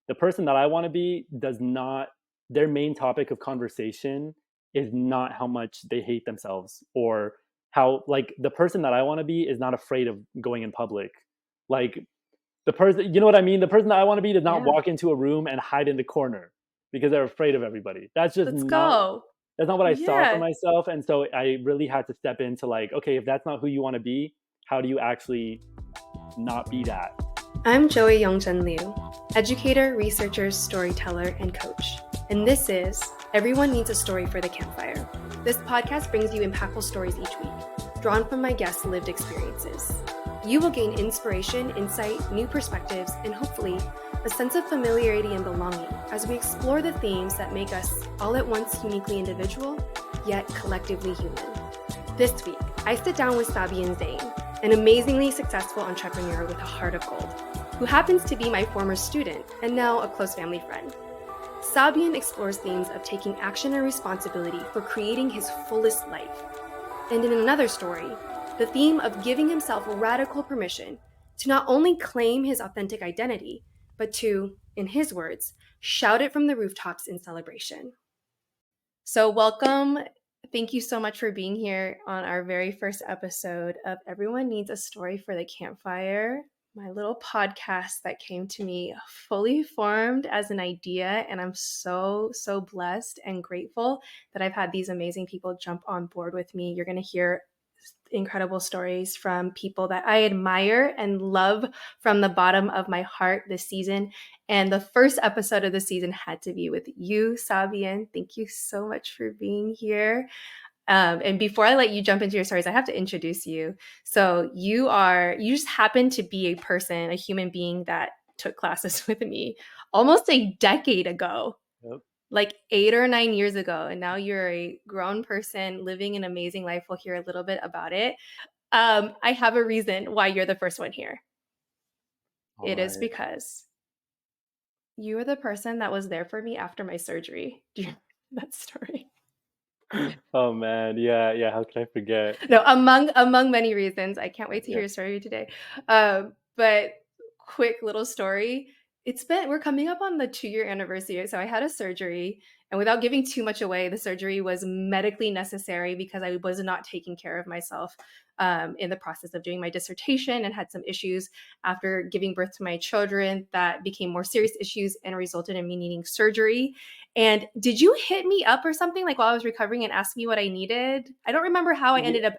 the person that I want to be does not, their main topic of conversation is not how much they hate themselves, or how, like, the person that I want to be is not afraid of going in public. Like, the person, you know what I mean? The person that I want to be does not Yeah. walk into a room and hide in the corner because they're afraid of everybody. That's just Let's not, go. that's not what I saw for Yeah. myself. And so I really had to step into, like, okay, if that's not who you want to be, how do you actually not be that? I'm Joey Yongzhen Liu, educator, researcher, storyteller, and coach. And this is Everyone Needs a Story for the Campfire. This podcast brings you impactful stories each week, drawn from my guests' lived experiences. You will gain inspiration, insight, new perspectives, and hopefully a sense of familiarity and belonging as we explore the themes that make us all at once uniquely individual, yet collectively human. This week, I sit down with Sabian Zein, an amazingly successful entrepreneur with a heart of gold, who happens to be my former student and now a close family friend. Sabian explores themes of taking action and responsibility for creating his fullest life. And in another story, the theme of giving himself radical permission to not only claim his authentic identity, but to, in his words, shout it from the rooftops in celebration. So welcome. Thank you so much for being here on our very first episode of Everyone Needs a Story for the Campfire, my little podcast that came to me fully formed as an idea. And I'm so blessed and grateful that I've had these amazing people jump on board with me. You're going to hear incredible stories from people that I admire and love from the bottom of my heart this season. And the first episode of the season had to be with you, Sabian. Thank you so much for being here. And before I let you jump into your stories, I have to introduce you. So you just happen to be a person, a human being that took classes with me almost a decade ago. Yep. Like 8 or 9 years ago. And now you're a grown person living an amazing life. We'll hear a little bit about it. I have a reason why you're the first one here. All It is right. because you were the person that was there for me after my surgery. Do you remember that story? Oh man, yeah. How could I forget? No, among many reasons. I can't wait to hear Yeah. your story today. But quick little story. We're coming up on the 2-year anniversary. So I had a surgery, and without giving too much away, the surgery was medically necessary because I was not taking care of myself in the process of doing my dissertation, and had some issues after giving birth to my children that became more serious issues and resulted in me needing surgery. And did you hit me up or something like while I was recovering and ask me what I needed? I don't remember how I ended up.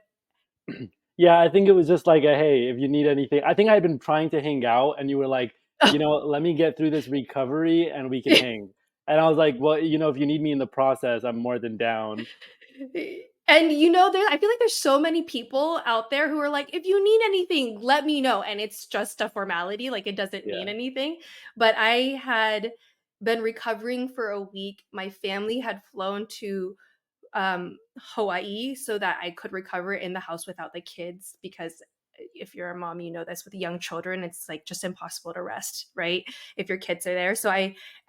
Yeah, I think it was just like a, hey, if you need anything. I think I had been trying to hang out, and you were like, let me get through this recovery and we can hang. And I was like, well, if you need me in the process, I'm more than down. And I feel like there's so many people out there who are like, if you need anything, let me know. And it's just a formality, like it doesn't mean Yeah. anything. But I had been recovering for a week. My family had flown to Hawaii so that I could recover in the house without the kids, because if you're a mom, you know this, with young children, it's like just impossible to rest, right? If your kids are there.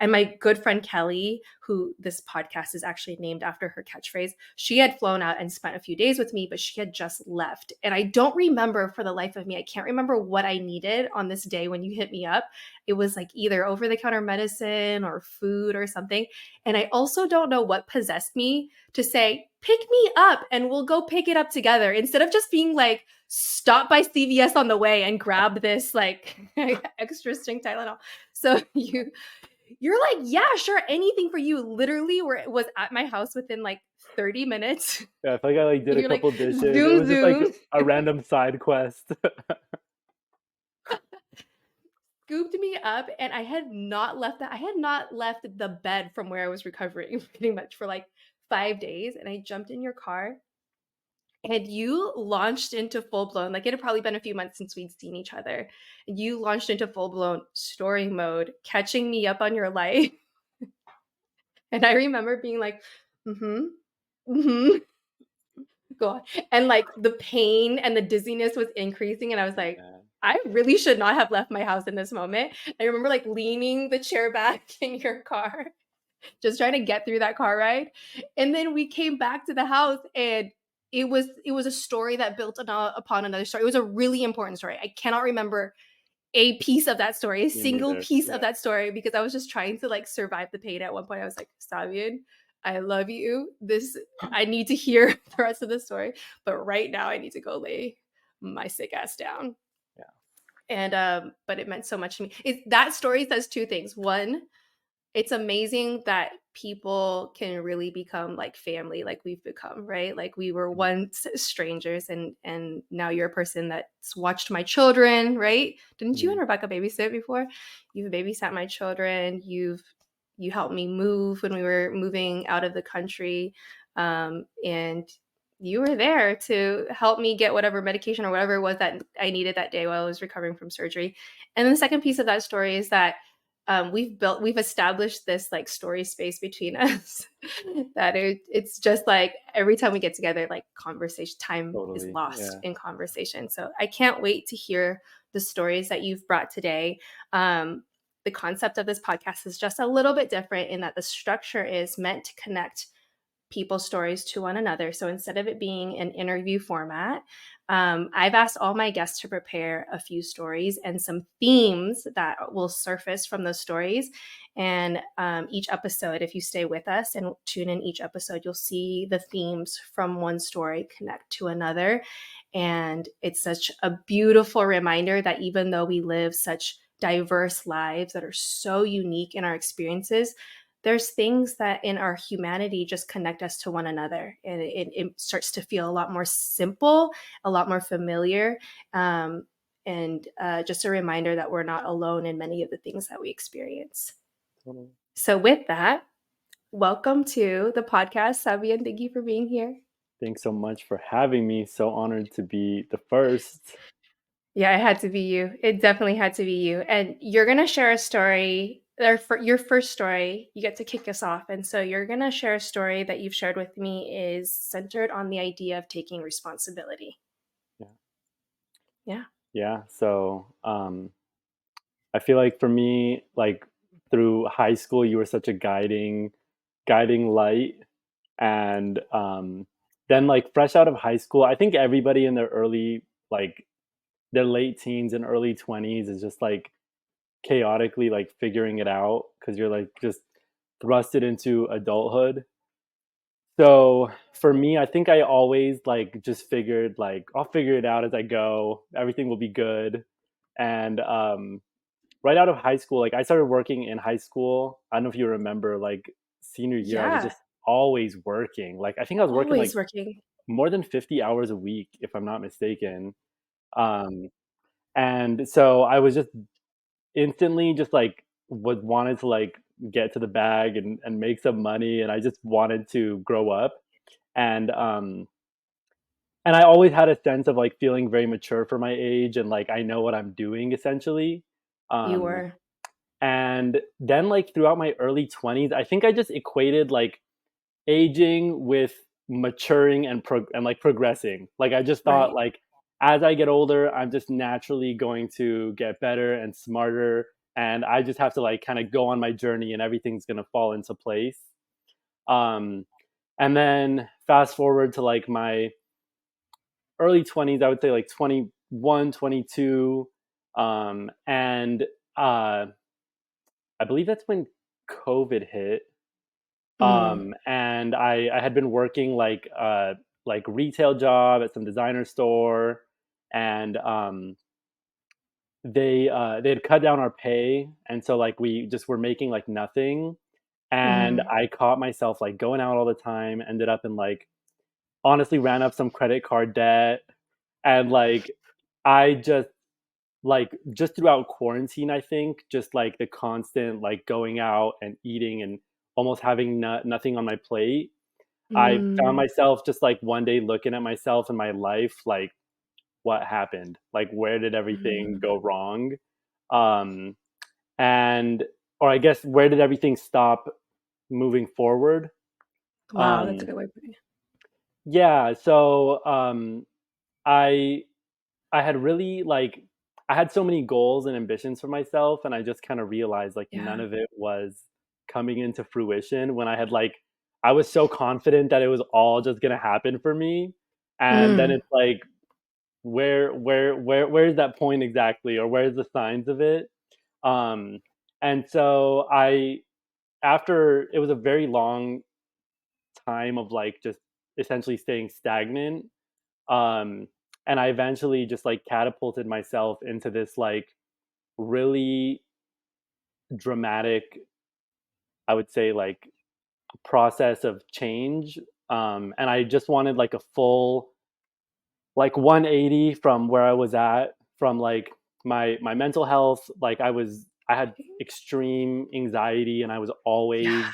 And my good friend Kelly, who this podcast is actually named after her catchphrase, she had flown out and spent a few days with me, but she had just left. And I don't remember for the life of me, I can't remember what I needed on this day when you hit me up. It was like either over-the-counter medicine or food or something. And I also don't know what possessed me to say, pick me up and we'll go pick it up together, instead of just being like, stop by CVS on the way and grab this like extra strength Tylenol. So you're like, yeah, sure, anything for you. Literally was at my house within like 30 minutes. Yeah, I feel like I did a You're like, couple dishes. It zoom, was just like zoom. a random side quest. Scooped me up, and I had not left the bed from where I was recovering pretty much for like 5 days. And I jumped in your car, and you launched into full-blown, like it had probably been a few months since we'd seen each other. You launched into full-blown story mode, catching me up on your life. And I remember being like, go on. And like the pain and the dizziness was increasing. And I was like, I really should not have left my house in this moment. I remember like leaning the chair back in your car, just trying to get through that car ride. And then we came back to the house, and it was a story that built upon another story. It was a really important story. I cannot remember a piece of that story, a Me single neither. piece of Yeah. that story, because I was just trying to like survive the pain. At one point, I was like, Sabian, I love you. This, I need to hear the rest of the story, but right now I need to go lay my sick ass down. Yeah. And but it meant so much to me. That story says two things. One, it's amazing that people can really become like family, like we've become, right? Like we were Mhm. once strangers, and now you're a person that's watched my children, right? Didn't you and Mhm. Rebecca babysit before? You've babysat my children. You helped me move when we were moving out of the country, and you were there to help me get whatever medication or whatever it was that I needed that day while I was recovering from surgery. And then the second piece of that story is that we've established this like story space between us that it's just like every time we get together, like conversation time is Totally. lost Yeah. in conversation. So I can't wait to hear the stories that you've brought today. The concept of this podcast is just a little bit different in that the structure is meant to connect people's stories to one another. So instead of it being an interview format, I've asked all my guests to prepare a few stories and some themes that will surface from those stories. And each episode, if you stay with us and tune in each episode, you'll see the themes from one story connect to another. And it's such a beautiful reminder that even though we live such diverse lives that are so unique in our experiences, there's things that in our humanity just connect us to one another, and it starts to feel a lot more simple, a lot more familiar, and just a reminder that we're not alone in many of the things that we experience. Totally. So with that, welcome to the podcast, Sabian. Thank you for being here. Thanks so much for having me. So honored to be the first. Yeah, it had to be you. It definitely had to be you. And you're going to share a story, or for your first story, you get to kick us off. And so you're going to share a story that you've shared with me is centered on the idea of taking responsibility. Yeah. Yeah. Yeah. So I feel like for me, like through high school, you were such a guiding light. And then like fresh out of high school, I think everybody in their like their late teens and early 20s is just like chaotically like figuring it out because you're like just thrusted into adulthood. So for me, I think I always like just figured like I'll figure it out as I go. Everything will be good. And right out of high school, like I started working in high school. I don't know if you remember, like senior year, I was Yeah. just always working. Like I think I was working like Always working. more than 50 hours a week, if I'm not mistaken. Um, and so I was just instantly just like wanted to like get to the bag and make some money, and I just wanted to grow up. And and I always had a sense of like feeling very mature for my age and like I know what I'm doing essentially. You Um, were. and then like throughout my early 20s, I think I just equated like aging with maturing and like progressing. Like I just thought Right. like as I get older, I'm just naturally going to get better and smarter, and I just have to like kind of go on my journey and everything's going to fall into place. Um and then fast forward to like my early 20s, I would say like 21, 22, and uh I believe that's when COVID hit. Mm, And I had been working like retail job at some designer store, and they had cut down our pay, and so like we just were making like nothing. And mm, I caught myself like going out all the time, ended up in like honestly ran up some credit card debt, and like I just throughout quarantine, I think just like the constant like going out and eating and almost having nothing on my plate, I found mm, myself just like one day looking at myself and my life like, what happened? Like, where did everything mm. go wrong? Um, and, or I guess, where did everything stop moving forward? Wow, that's a Um, good way of putting it. yeah. So I I had really like I had so many goals and ambitions for myself, and I just kind of realized like none Yeah. of it was coming into fruition when I was so confident that it was all just gonna happen for me, and then Mm, it's like where's that point exactly, or where's the signs of it? Um, and so after it was a very long time of like just essentially staying stagnant. Um, and I eventually just like catapulted myself into this like really dramatic, I would say, like process of change. And I just wanted like a full like 180 from where I was at, from like my mental health. Like I had extreme anxiety, and I was Yeah. always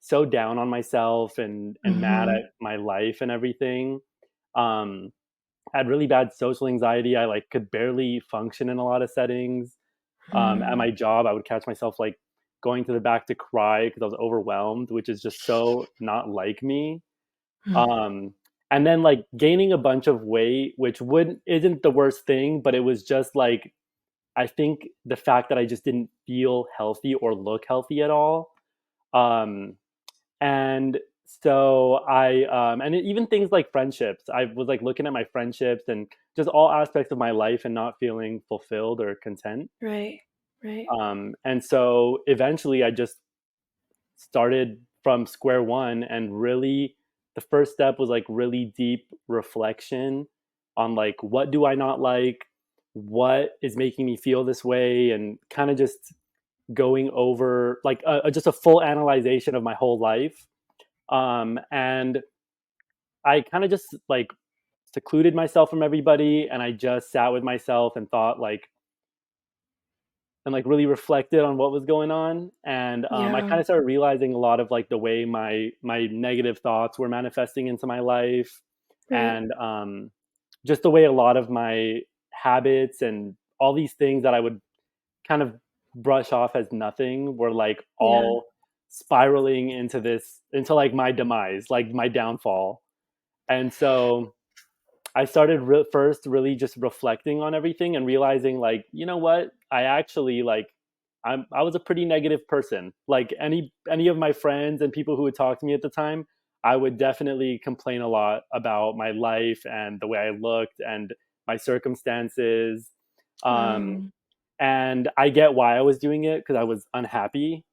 so down on myself and mad Mhm. at my life and everything. Um, I had really bad social anxiety. I like could barely function in a lot of settings. At Mm. my job, I would catch myself like going to the back to cry because I was overwhelmed, which is just so not like me. Mm. Um, and then like gaining a bunch of weight, which would isn't the worst thing, but it was just like I think the fact that I just didn't feel healthy or look healthy at all. Um, and so and even things like friendships, I was like looking at my friendships and just all aspects of my life and not feeling fulfilled or content. Right. Right. And so eventually I just started from square one, and really the first step was like really deep reflection on like what do I not like, what is making me feel this way, and kind of just going over like just a full analyzation of my whole life. And I kind of just like secluded myself from everybody, and I just sat with myself and thought like and like really reflected on what was going on. And I Yeah. kind of started realizing a lot of like the way my negative thoughts were manifesting into my life. Right. And just the way a lot of my habits and all these things that I would kind of brush off as nothing were like Yeah. all spiraling into like my demise, like my downfall. And so I started first really just reflecting on everything and realizing like, you know what? I actually like I was a pretty negative person. Like any of my friends and people who would talk to me at the time, I would definitely complain a lot about my life and the way I looked and my circumstances. Um, Wow. and I get why I was doing it because I was unhappy.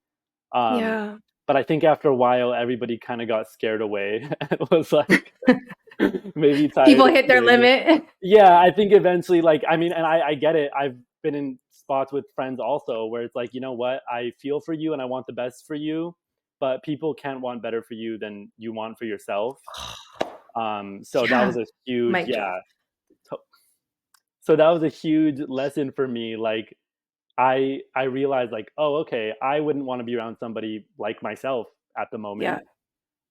Um, Yeah. but I think after a while, everybody kind of got scared away and was like, maybe tired People of hit their hearing it. limit. Yeah, I think eventually, like, I mean, and I get it. I've been in spots with friends also where it's like, you know what, I feel for you and I want the best for you, but people can't want better for you than you want for yourself. So that Yeah. was a huge, Mic drop. yeah. to- So that was a huge lesson for me. Like, I realized, like, oh, okay, I wouldn't want to be around somebody like myself at the Yeah. moment.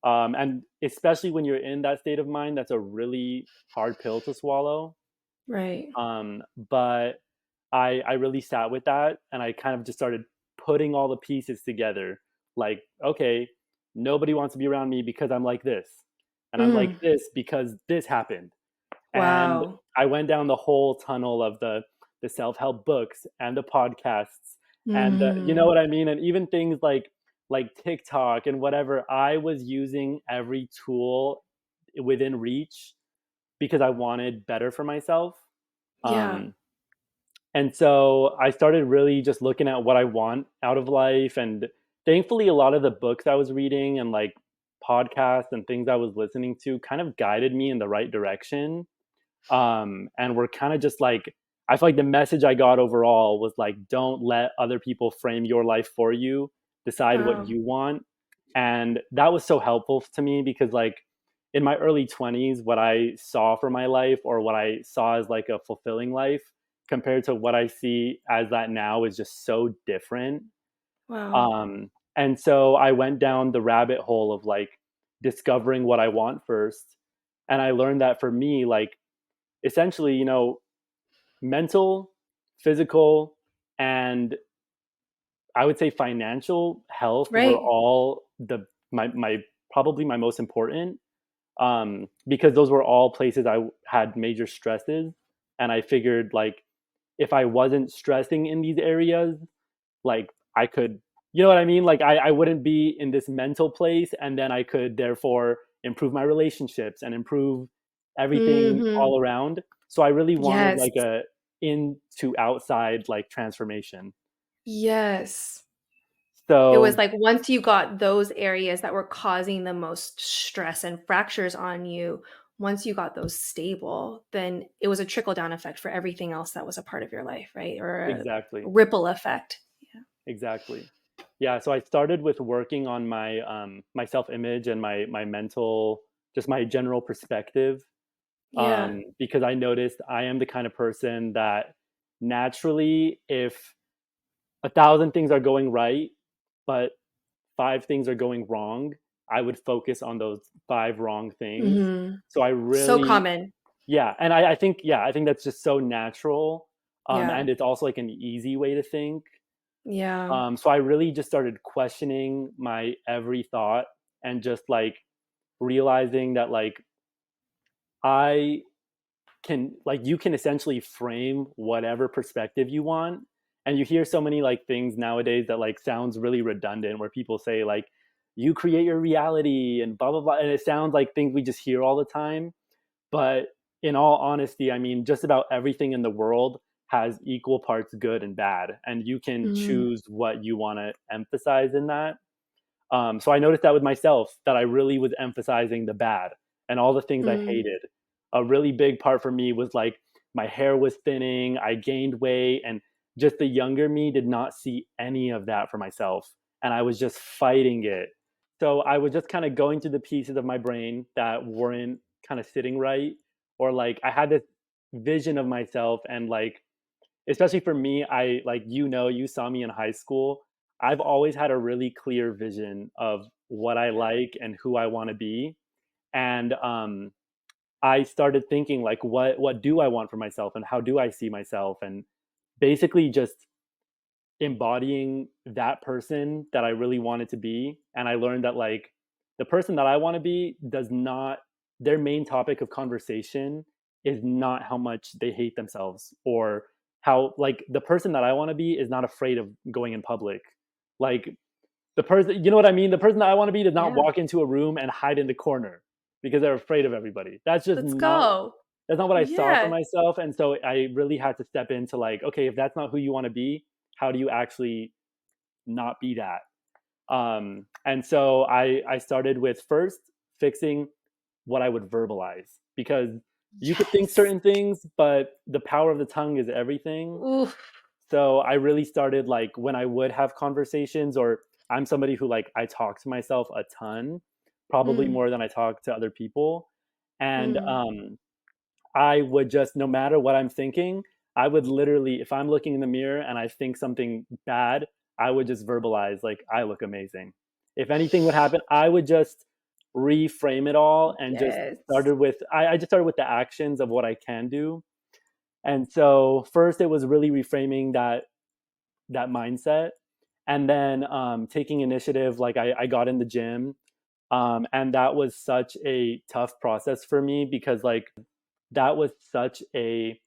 And especially when you're in that state of mind, that's a really hard pill to swallow. Right. But I really sat with that, and I kind of just started putting all the pieces together. Like, okay, nobody wants to be around me because I'm like this, and I'm like Mm. this because this happened. And Wow. I went down the whole tunnel of the self help books and the podcasts and you know Mm. what I mean, and even things like TikTok and whatever. I was using every tool within reach because I wanted better for myself. Yeah. Um, and so I started really just looking at what I want out of life. And thankfully, a lot of the books I was reading and like podcasts and things I was listening to kind of guided me in the right direction. And we're kind of just like, I feel like the message I got overall was like, don't let other people frame your life for you, decide what Wow. you want. And that was so helpful to me because like in my early 20s, what I saw for my life, or what I saw as like a fulfilling life, compared to what I see as that now, is just so different. Wow. And so I went down the rabbit hole of like discovering what I want first. And I learned that for me, like essentially, mental, physical, and I would say financial health were Right. all my probably my most important, because those were all places had major stresses, and I figured like if I wasn't stressing in these areas, like I could, you know what I mean? Like I wouldn't be in this mental place, and then I could therefore improve my relationships and improve everything Mhm. all around. So I really wanted Yes. like a in to outside like transformation. Yes. It was So like once you got those areas that were causing the most stress and fractures on you, once you got those stable, then it was a trickle down effect for everything else that was a part of your life, right? Or a exactly. ripple effect. Yeah. Exactly. Yeah, so I started with working on my my self-image and my mental, just my general perspective, Yeah. because I noticed I am the kind of person that naturally, if a thousand things are going right, but five things are going wrong, I would focus on those five wrong things. Mhm. So I So really, common. yeah, and I think, yeah, I think that's just so natural, Yeah. and it's also like an easy way to think. Yeah. So I really just started questioning my every thought and just like realizing that like I can like you can essentially frame whatever perspective you want. And you hear so many like things nowadays that like sounds really redundant where people say like you create your reality and blah blah blah, and it sounds like things we just hear all the time. But in all honesty, I mean, just about everything in the world has equal parts good and bad, and you can Mhm. choose what you want to emphasize in that. So I noticed that with myself, that I really was emphasizing the bad and all the things I Mm. hated. A really big part for me was like my hair was thinning, I gained weight, and just the younger me did not see any of that for myself. And I was just fighting it. So I was just kind of going through the pieces of my brain that weren't kind of sitting right. Or like I had this vision of myself, and like especially for me, I like, you saw me in high school. I've always had a really clear vision of what I Yeah. like and who I want to be. And I started thinking like what do I want for myself and how do I see myself, and basically just embodying that person that I really wanted to be. And I learned that like the person that I want to be does not, their main topic of conversation is not how much they hate themselves, or how like the person that I want to be is not afraid of going in public. Like the person, you know what I mean? The person that I want to be does not Yeah. walk into a room and hide in the corner because they're afraid of everybody. Let's go. That's not what I saw for Yeah. myself. And so I really had to step into like, okay, if that's not who you want to be, how do you actually not be that? And so I started with first fixing what I would verbalize, because you could think Yes. certain things, but the power of the tongue is everything. Ooh. So I really started like when I would have conversations, or I'm somebody who like I talk to myself a ton, probably Mm. more than I talk to other people. And Mm. I would just, no matter what I'm thinking, I would literally, if I'm looking in the mirror and I think something bad, I would just verbalize, like, I look amazing. If anything would happen, I would just reframe it all and just Yes. started with, I just started with the actions of what I can do. And so first it was really reframing that mindset. And then taking initiative, like I got in the gym. And that was such a tough process for me because like that was such a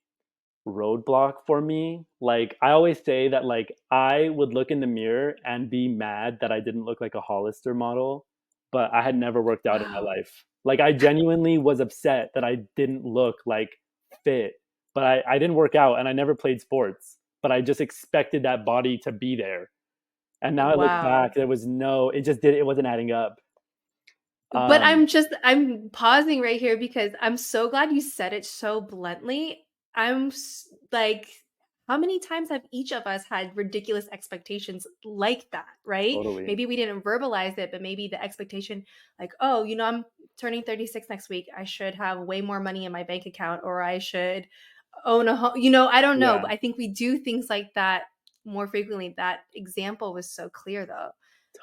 roadblock for me. Like I always say that like I would look in the mirror and be mad that I didn't look like a Hollister model, but I had never worked out in my Wow. life. Like I genuinely was upset that I didn't look like fit, but I didn't work out and I never played sports, but I just expected that body to be there. And now I look back, Wow. there was no, it wasn't adding up. But Um, I'm pausing right here because I'm so glad you said it so bluntly. Like, how many times have each of us had ridiculous expectations like that, right? totally. Maybe we didn't verbalize it, but maybe the expectation, like, oh, I'm turning 36 next week. I should have way more money in my bank account, or I should own a home. I don't know, Yeah. but I think we do things like that more frequently. That example was so clear, though.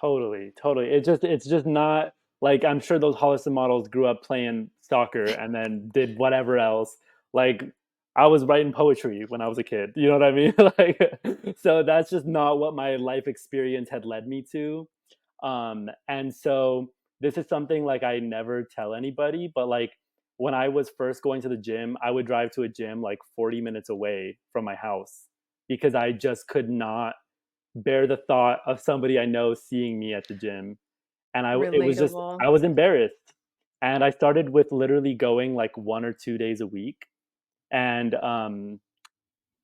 Totally, totally. It's just not like I'm sure those Hollister models grew up playing soccer and then did whatever else. Like I was writing poetry when I was a kid. You know what I mean? Like so that's just not what my life experience had led me to. And so this is something like I never tell anybody, but like when I was first going to the gym, I would drive to a gym like 40 minutes away from my house because I just could not bear the thought of somebody I know seeing me at the gym. And it was just, Relatable. I was embarrassed. And I started with literally going like 1 or 2 days a week. and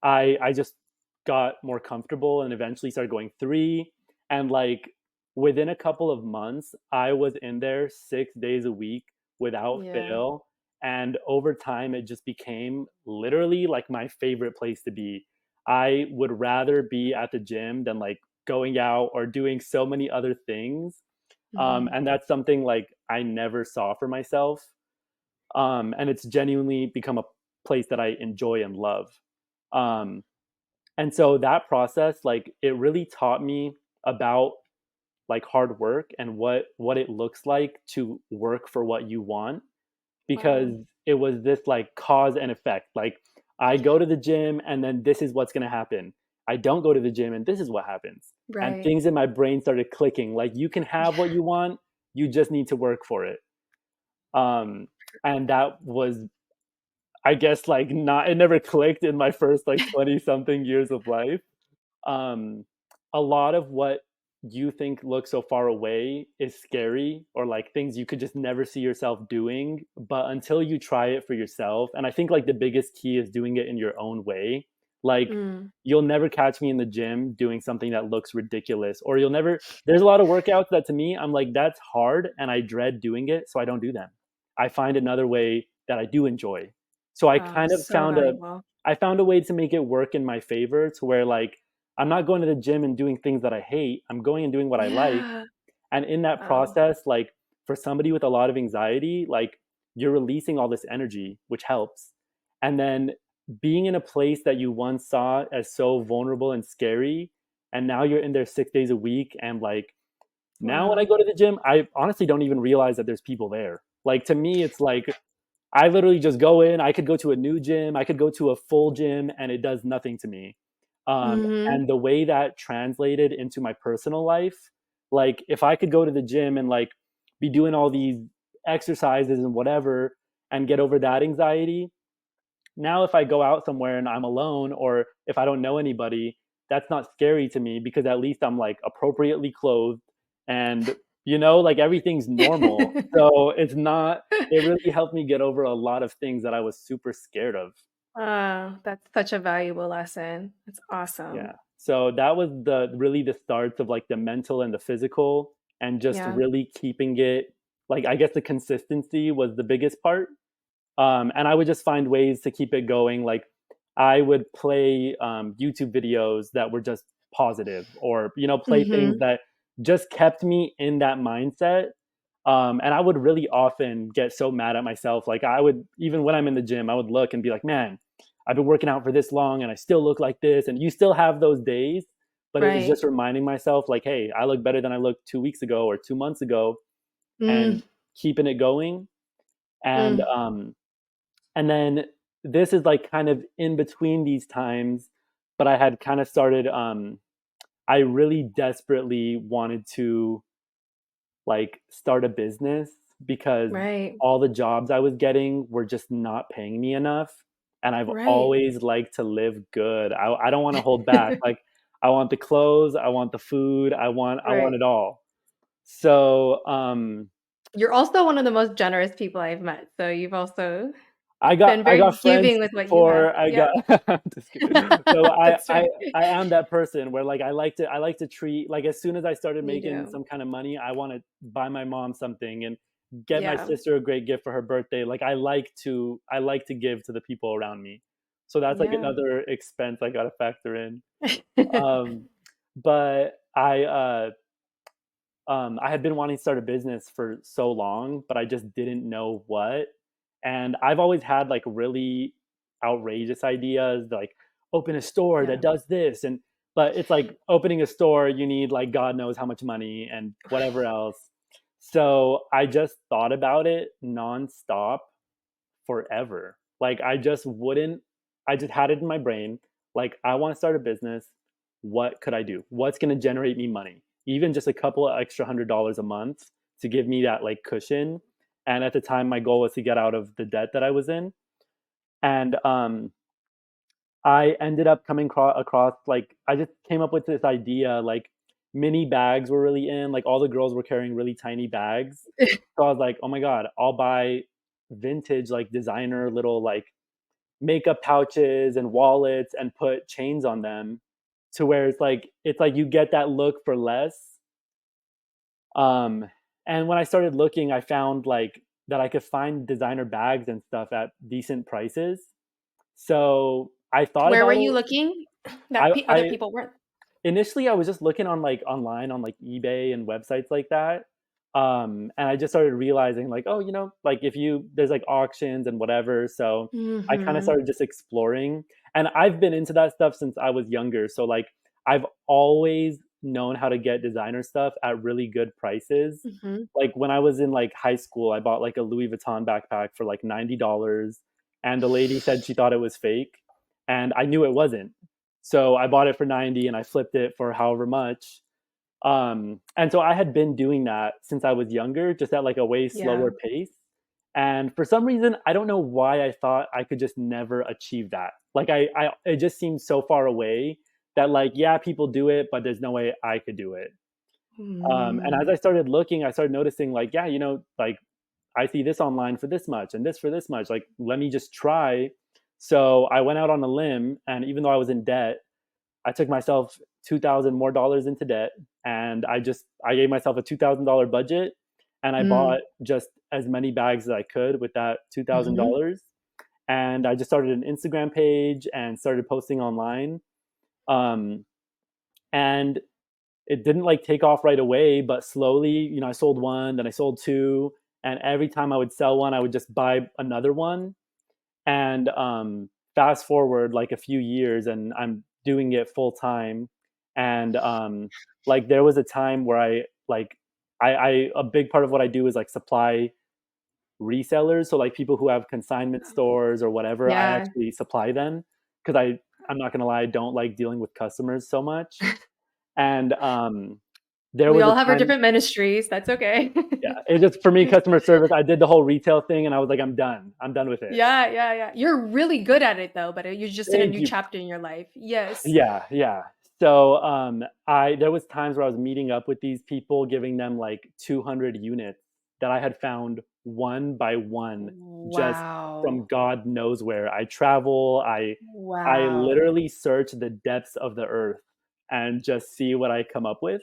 I just got more comfortable and eventually started going 3, and, like, within a couple of months, I was in there 6 days a week without Yeah. fail, and over time, it just became literally, like, my favorite place to be. I would rather be at the gym than, like, going out or doing so many other things, Mhm. and that's something, like, I never saw for myself, and it's genuinely become a place that I enjoy and love. Um, and so that process, like, it really taught me about, like, hard work and what it looks like to work for what you want, because Wow. it was this, like, cause and effect. Like, I Yeah. go to the gym and then this is what's gonna happen. I don't go to the gym and this is what happens. And Right. things in my brain started clicking. Like, you can have what Yeah. you want, you just need to work for it. Um, and that was, I guess, like, not, it never clicked in my first, like, 20 something years of life. um, a lot of what you think looks so far away is scary, or like things you could just never see yourself doing. But until you try it for yourself, and I think like the biggest key is doing it in your own way. Like, Mm. you'll never catch me in the gym doing something that looks ridiculous, or you'll never, there's a lot of workouts that to me, I'm like, that's hard and I dread doing it. So I don't do them. I find another way that I do enjoy. So I Wow, kind of so valuable. I found a way to make it work in my favor, to where like I'm not going to the gym and doing things that I hate. I'm going and doing what I like. Yeah. And in that Wow. process, like, for somebody with a lot of anxiety, like, you're releasing all this energy, which helps. And then being in a place that you once saw as so vulnerable and scary, and now you're in there 6 days a week. And like, now when I Wow. go to the gym, I honestly don't even realize that there's people there. Like, to me, it's like I literally just go in. I could go to a new gym, I could go to a full gym, and it does nothing to me. Mhm. And the way that translated into my personal life, like, if I could go to the gym and like be doing all these exercises and whatever and get over that anxiety, now if I go out somewhere and I'm alone, or if I don't know anybody, that's not scary to me, because at least I'm like appropriately clothed, and like, everything's normal. So it's not, it really helped me get over a lot of things that I was super scared of. Oh, that's such a valuable lesson. It's Yeah. awesome. So that was the really the starts of like the mental and the physical, and just Yeah. really keeping it, like, I guess the consistency was the biggest part. And I would just find ways to keep it going. Like, I would play YouTube videos that were just positive, or play things Mhm. that just kept me in that mindset. And I would really often get so mad at myself. Like, I would, even when I'm in the gym, I would look and be like, "Man, I've been working out for this long and I still look like this." And you still have those days, but it was Right. just reminding myself, like, "Hey, I look better than I looked 2 weeks ago or 2 months ago," Mm, and keeping it going. And mm, and then this is like kind of in between these times, but I had kind of started, I really desperately wanted to, like, start a business, because right. all the jobs I was getting were just not paying me enough. And I've Right. always liked to live good. I don't want to hold back. Like, I want the clothes, I want the food, I want Right. it all. So You're also one of the most generous people I've met, so you've also I got been I got very friends giving with what you have. before I Yeah. got just kidding. So That's right. I am that person where, like, I like to treat, like, as soon as I started You making do. some kind of money, I wanna buy my mom something and get my Yeah. sister a great gift for her birthday. Like, I like to give to the people around me. So that's like Yeah. another expense I gotta factor in. Um, but I had been wanting to start a business for so long, but I just didn't know what. And I've always had like really outrageous ideas, like open a store that Yeah. does this. And but it's like opening a store, you need like God knows how much money and whatever else. So I just thought about it nonstop forever. Like, I just wouldn't, I just had it in my brain. Like, I want to start a business. What could I do? What's going to generate me money? Even just a couple of extra $100 a month to give me that like cushion. And at the time, my goal was to get out of the debt that I was in. And I ended up coming across, like, I just came up with this idea, like, mini bags were really in, like, all the girls were carrying really tiny bags. So I was like, oh my God, I'll buy vintage, like, designer little, like, makeup pouches and wallets and put chains on them to where it's like you get that look for less. Um, and when I started looking, I found like that I could find designer bags and stuff at decent prices. So I thought Where were about you it. looking that other I people weren't? initially I was just looking on like online on like eBay and websites like that. And I just started realizing like, oh, like if you there's like auctions and whatever. So I kind of Mhm. started just exploring. And I've been into that stuff since I was younger. So like I've always known how to get designer stuff at really good prices. Mhm. Like when I was in like high school, I bought like a Louis Vuitton backpack for like $90, and the lady said she thought it was fake, and I knew it wasn't. So I bought it for 90 and I flipped it for however much. And so I had been doing that since I was younger, just at like a way Yeah. slower pace. And for some reason, I don't know why I thought I could just never achieve that. Like it just seemed so far away that like, yeah, people do it, but there's no way I could do it. And as Mm. I started looking, I started noticing like, yeah, like I see this online for this much and this for this much. Like, let me just try. So I went out on a limb, and even though I was in debt, I took myself 2,000 more dollars into debt, and I gave myself a $2,000 budget, and I Mm. bought just as many bags as I could with that Mhm. $2,000, and I just started an Instagram page and started posting online. Um, and it didn't like take off right away, but slowly, I sold one, then I sold two, and every time I would sell one, I would just buy another one. And fast forward like a few years, and I'm doing it full time. And like there was a time where I a big part of what I do is like supply resellers. So like people who have consignment stores or whatever, I Yeah. actually supply them because I'm not gonna lie, I don't like dealing with customers so much. And there We was a all have our time, different ministries, that's okay. yeah, it just for me, customer service, I did the whole retail thing and I was like, I'm done with it. Yeah, yeah, yeah. You're really good at it though, but you're just in a Thank new you. chapter in your life. Yes. Yeah, yeah. So, I there was times where I was meeting up with these people, giving them like 200 units that I had found one by one, just from Wow. God knows where. I travel, I Wow. literally search the depths of the earth and just see what I come up with.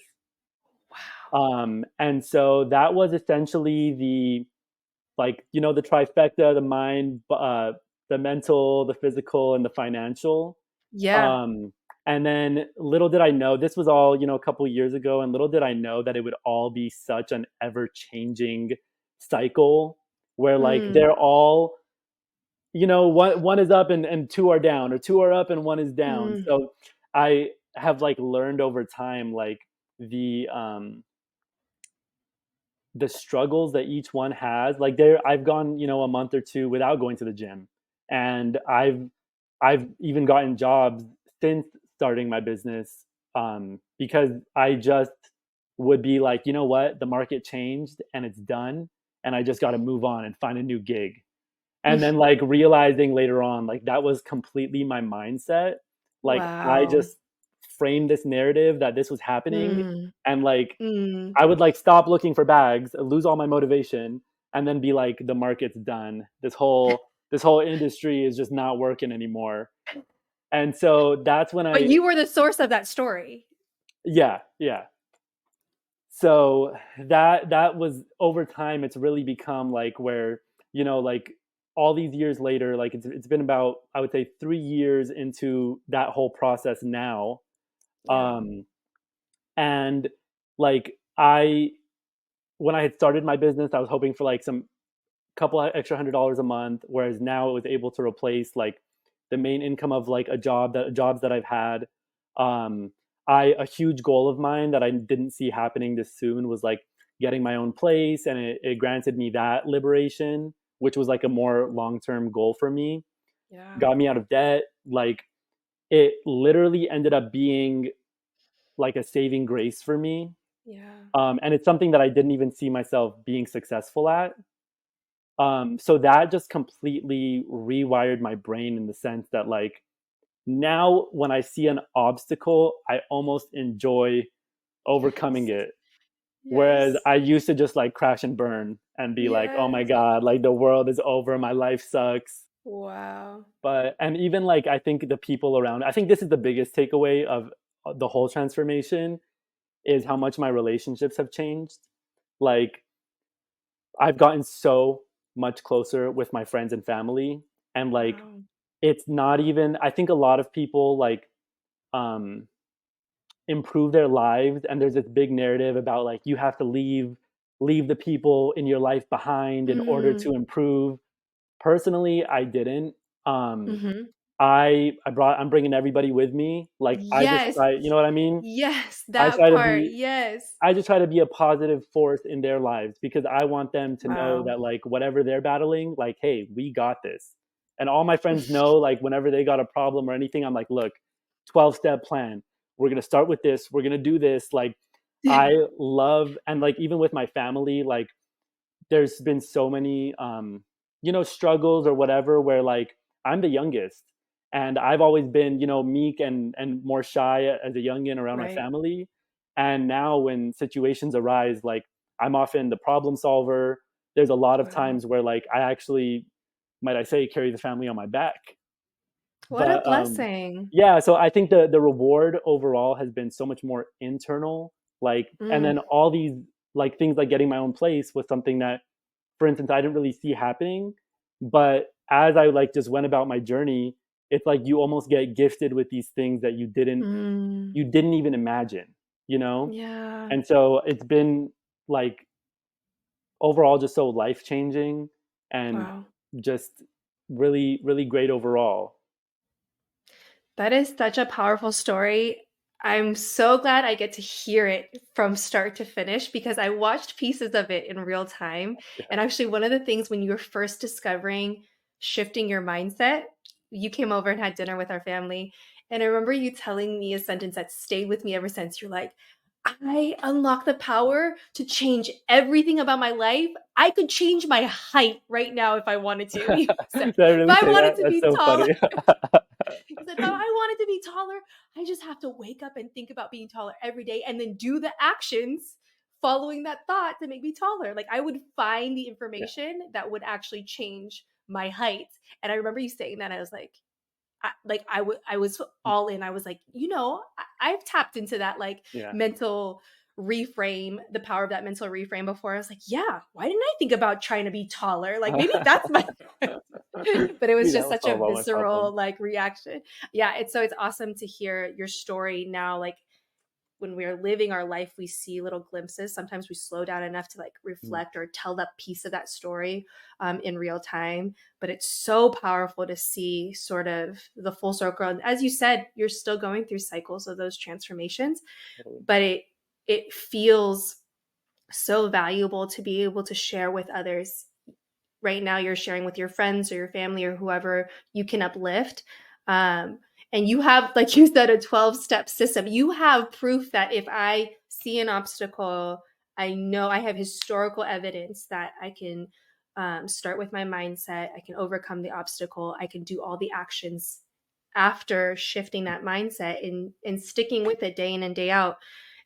Wow. And so that was essentially the like, the trifecta, the mind, the mental, the physical, and the financial. Yeah. Um, and then little did I know this was all, a couple years ago, and little did I know that it would all be such an ever changing cycle where like Mm. they're all, one is up and two are down, or two are up and one is down. Mm. So I have like learned over time like the um the struggles that each one has. Like I've gone, a month or two without going to the gym. And I've even gotten jobs since starting my business, because I just would be like, you know what, the market changed and it's done, and I just got to move on and find a new gig. And then like realizing later on, like that was completely my mindset. Like I Wow. just framed this narrative that this was happening, Mm. and like Mm. I would like stop looking for bags, lose all my motivation, and then be like, the market's done. This whole industry is just not working anymore. And so that's when But I, you were the source of that story. yeah, yeah. So that was over time. It's really become like where, like all these years later, like it's been about, I would say, 3 years into that whole process now. Yeah. Um, and like when I had started my business, I was hoping for like some couple of extra $100 a month, whereas now it was able to replace like the main income of like jobs that I've had. Um, a huge goal of mine that I didn't see happening this soon was like getting my own place, and it granted me that liberation, which was like a more long term goal for me. Yeah. Got me out of debt. Like it literally ended up being like a saving grace for me. Yeah. And it's something that I didn't even see myself being successful at. So that just completely rewired my brain in the sense that like now when I see an obstacle, I almost enjoy overcoming Yes. it. Whereas Yes. I used to just like crash and burn and be like, oh my Yes. God, like the world is over, my life sucks. Wow. But and even, like, I think the people around I think this is the biggest takeaway of, the whole transformation, is how much my relationships have changed. Like, I've gotten so much closer with my friends and family, and, like, Wow. it's not even I think a lot of people, like, um, improve their lives, and there's this big narrative about, like, you have to leave the people in your life behind in order Mm. to improve. Personally, I didn't. Um, Mhm. I'm bringing everybody with me. Like, I just Yes. try you know what I mean? Yes, I that try to part, be yes. I just try to be a positive force in their lives because I want them to know Wow. that, like, whatever they're battling, like, "Hey, we got this." And all my friends know, like, whenever they got a problem or anything, I'm like, "Look, 12-step plan. We're gonna start with this. We're gonna do this." Like, I love and, like, even with my family, like, there's been so many struggles or whatever where like I'm the youngest and I've always been meek and more shy as a youngin around my Right, family, and now when situations arise, like I'm often the problem solver. There's a lot of wow. times where like I actually, might I say, carry the family on my back. What a But blessing. yeah, so I think the reward overall has been so much more internal, like, and Mm, then all these like things like getting my own place was something that, for instance, I didn't really see happening. But as I like just went about my journey, it's like you almost get gifted with these things that mm, you didn't even imagine, you know? yeah, And so it's been like overall just so life changing and wow. just really, really great overall. That is such a powerful story. I'm so glad I get to hear it from start to finish because I watched pieces of it in real time. Yeah. And actually, one of the things when you were first discovering shifting your mindset, you came over and had dinner with our family. And I remember you telling me a sentence that stayed with me ever since. You're like, I unlock the power to change everything about my life. I could change my height right now if I wanted to. You said, Did I if really I say wanted that? to That's be so taller, funny. he said, if I wanted to be taller, I just have to wake up and think about being taller every day and then do the actions following that thought to make me taller. Like I would find the Yeah. information that would actually change my height. And I remember you saying that. I was like, I was all in. I was like, I've tapped into that like Yeah. mental reframe, the power of that mental reframe before. I was like, yeah, why didn't I think about trying to be taller? Like maybe that's my but it was Maybe that just was such all a about my problem. visceral like reaction. Yeah, it's awesome to hear your story now. Like when we're living our life, we see little glimpses. Sometimes we slow down enough to like Mm, reflect or tell that piece of that story in real time. But it's so powerful to see sort of the full circle. And as you said, you're still going through cycles of those transformations, totally. but it feels so valuable to be able to share with others. Right now you're sharing with your friends or your family or whoever you can uplift, and you have, like you said, a 12-step system. You have proof that if I see an obstacle, I know I have historical evidence that I can start with my mindset, I can overcome the obstacle, I can do all the actions after shifting that mindset and sticking with it day in and day out,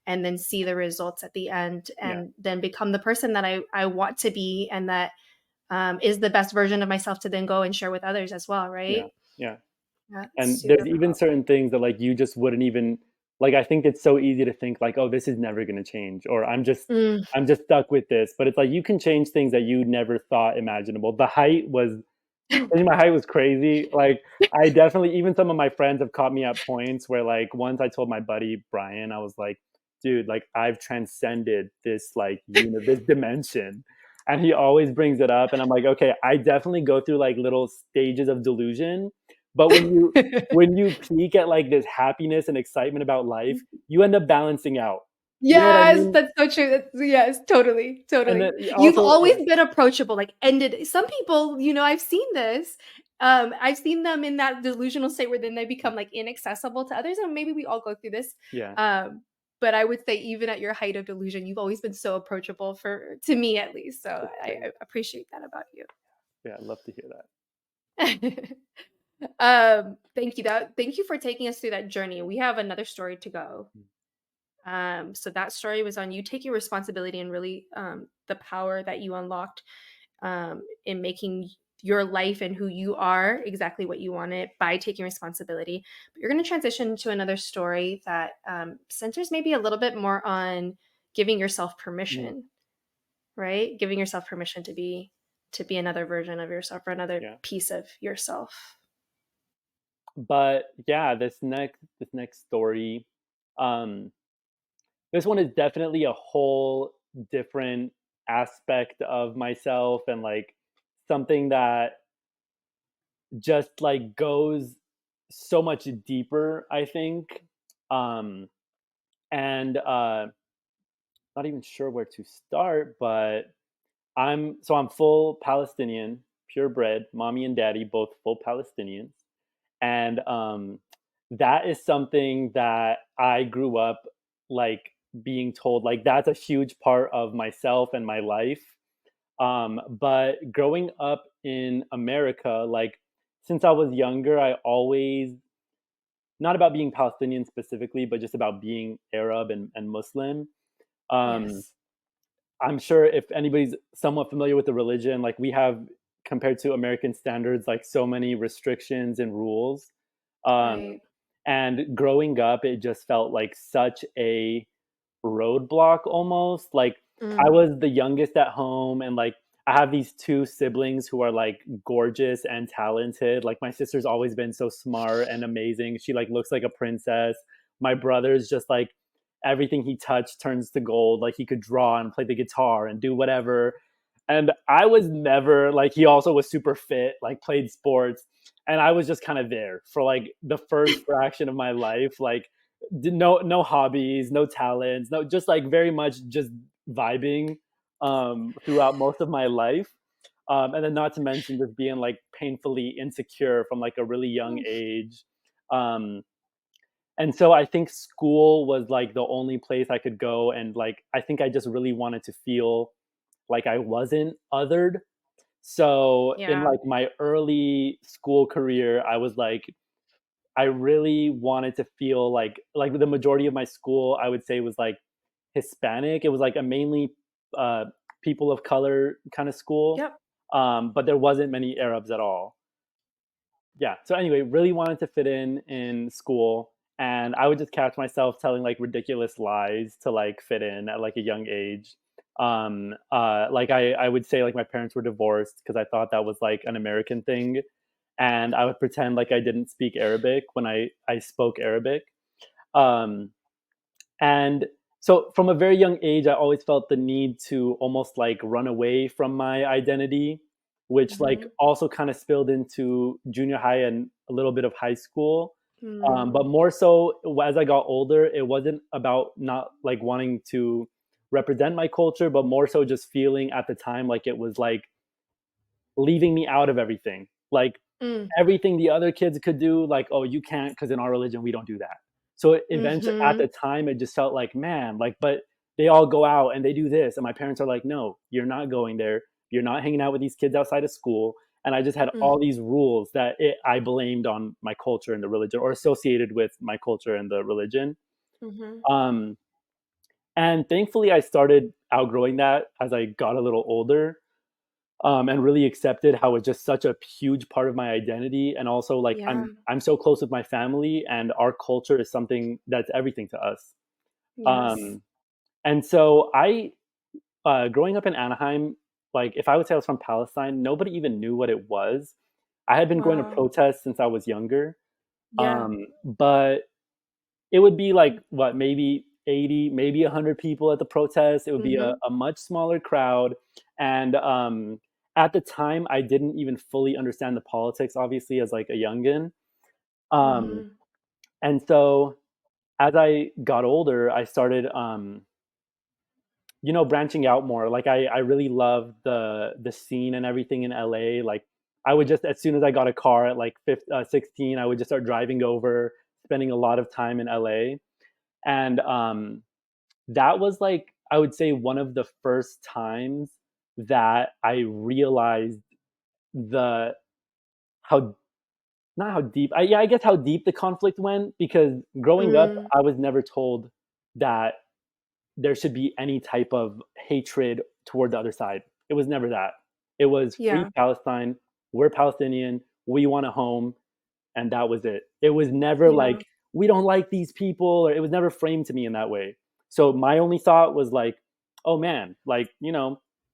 and then see the results at the end Yeah. and then become the person that I want to be, and that is the best version of myself to then go and share with others as well, right? Yeah. Yeah. That's And there's super even powerful. certain things that like you just wouldn't even like I think it's so easy to think like, "Oh, this is never gonna change," or Mm. I'm just stuck with this." But it's like you can change things that you never thought imaginable. The height was I think my height was crazy. Like, I definitely even some of my friends have caught me at points where, like, once I told my buddy Brian, I was like, "Dude, like, I've transcended this, like, this dimension." And he always brings it up, and I'm like, "Okay, I definitely go through, like, little stages of delusion." But when you peak at, like, this happiness and excitement about life, you end up balancing out. You know what I Yes, mean? that's so true. Yes, totally, And then totally. You've also always yeah, been approachable, like ended some people, I've seen this. I've seen them in that delusional state where then they become like inaccessible to others, and maybe we all go through this. yeah, Um, but I would say even at your height of delusion, you've always been so approachable for to me at least. So I appreciate that about you. yeah, I'd love to hear that. Thank you for taking us through that journey. We have another story to go. Mm, So that story was on you taking responsibility and really the power that you unlocked in making your life and who you are exactly what you want it by taking responsibility. But you're going to transition to another story that centers maybe a little bit more on giving yourself Mhm. permission, right? Giving yourself permission to be another version of yourself or another Yeah. piece of yourself. But yeah, this next story, um, this one is definitely a whole different aspect of myself and like something that just like goes so much deeper, I think. Um, and not even sure where to start, but I'm full Palestinian, purebred, mommy and daddy both full Palestinians. And that is something that I grew up like being told like that's a huge part of myself and my life. But growing up in America, like since I was younger, I always, not about being Palestinian specifically, but just about being Arab and Muslim. Um, Yes. I'm sure if anybody's somewhat familiar with the religion, like we have compared to American standards, like so many restrictions and rules. Um, Right. and growing up, it just felt like such a roadblock almost. Like I Mm. was the youngest at home, and like I have these two siblings who are like gorgeous and talented. Like my sister's always been so smart and amazing. She like looks like a princess. My brother's just like everything he touched turns to gold. Like he could draw and play the guitar and do whatever. And I was never like, he also was super fit, like played sports. And I was just kind of there for like the first fraction of my life. Like no hobbies, no talents, no, just like very much just vibing throughout most of my life. And then not to mention just being like painfully insecure from like a really young Oof. age. Um, and so I think school was like the only place I could go, and like I think I just really wanted to feel like I wasn't othered. So in Yeah. like my early school career, I was like I really wanted to feel like the majority of my school I would say was like Hispanic. It was like a mainly uh, people of color kind of school, Yep. but there wasn't many Arabs at all. Yeah. So anyway, really wanted to fit in school, and I would just catch myself telling like ridiculous lies to like fit in at like a young age. Like I would say like my parents were divorced because I thought that was like an American thing, and I would pretend like I didn't speak Arabic when I spoke Arabic. Um, and so from a very young age, I always felt the need to almost like run away from my identity, which like Mm-hmm. also kind of spilled into junior high and a little bit of high school. But Mm. more so as I got older, it wasn't about not like wanting to represent my culture, but more so just feeling at the time like it was like leaving me out of everything. Like Mm. everything the other kids could do, like, oh, you can't because in our religion we don't do that. So eventually, at Mm-hmm. the time, it just felt like, man, like, but they all go out and they do this, and my parents are like, no, you're not going there. You're not hanging out with these kids outside of school. And I just had Mm. all these rules that I blamed on my culture and the religion, or associated with my culture and the religion. Mm-hmm. Um, and thankfully, I started outgrowing that as I got a little older, and really accepted how it's just such a huge part of my identity. And also, like Yeah. I'm so close with my family, and our culture is something that's everything to us. Yes. Um, and so growing up in Anaheim, like if I would say I was from Palestine, nobody even knew what it was. I had been going to Wow. protests since I was younger, Yeah. but it would be like what, maybe 80, maybe 100 people at the protest. It would be Mm-hmm. a much smaller crowd. And at the time, I didn't even fully understand the politics, obviously, as like a youngin. Um, Mm-hmm. and so as I got older, I started, branching out more. Like I really loved the scene and everything in LA. Like I would just, as soon as I got a car at like 16, I would just start driving over, spending a lot of time in LA. And that was like, I would say, one of the first times that I realized the how not how deep, I guess how deep the conflict went, because growing up Mm. I was never told that there should be any type of hatred toward the other side. It was never that. It was free Yeah. Palestine, we're Palestinian, we want a home, and that was it. It was never Yeah. like, we don't like these people, or it was never framed to me in that way. So my only thought was like, oh man, like,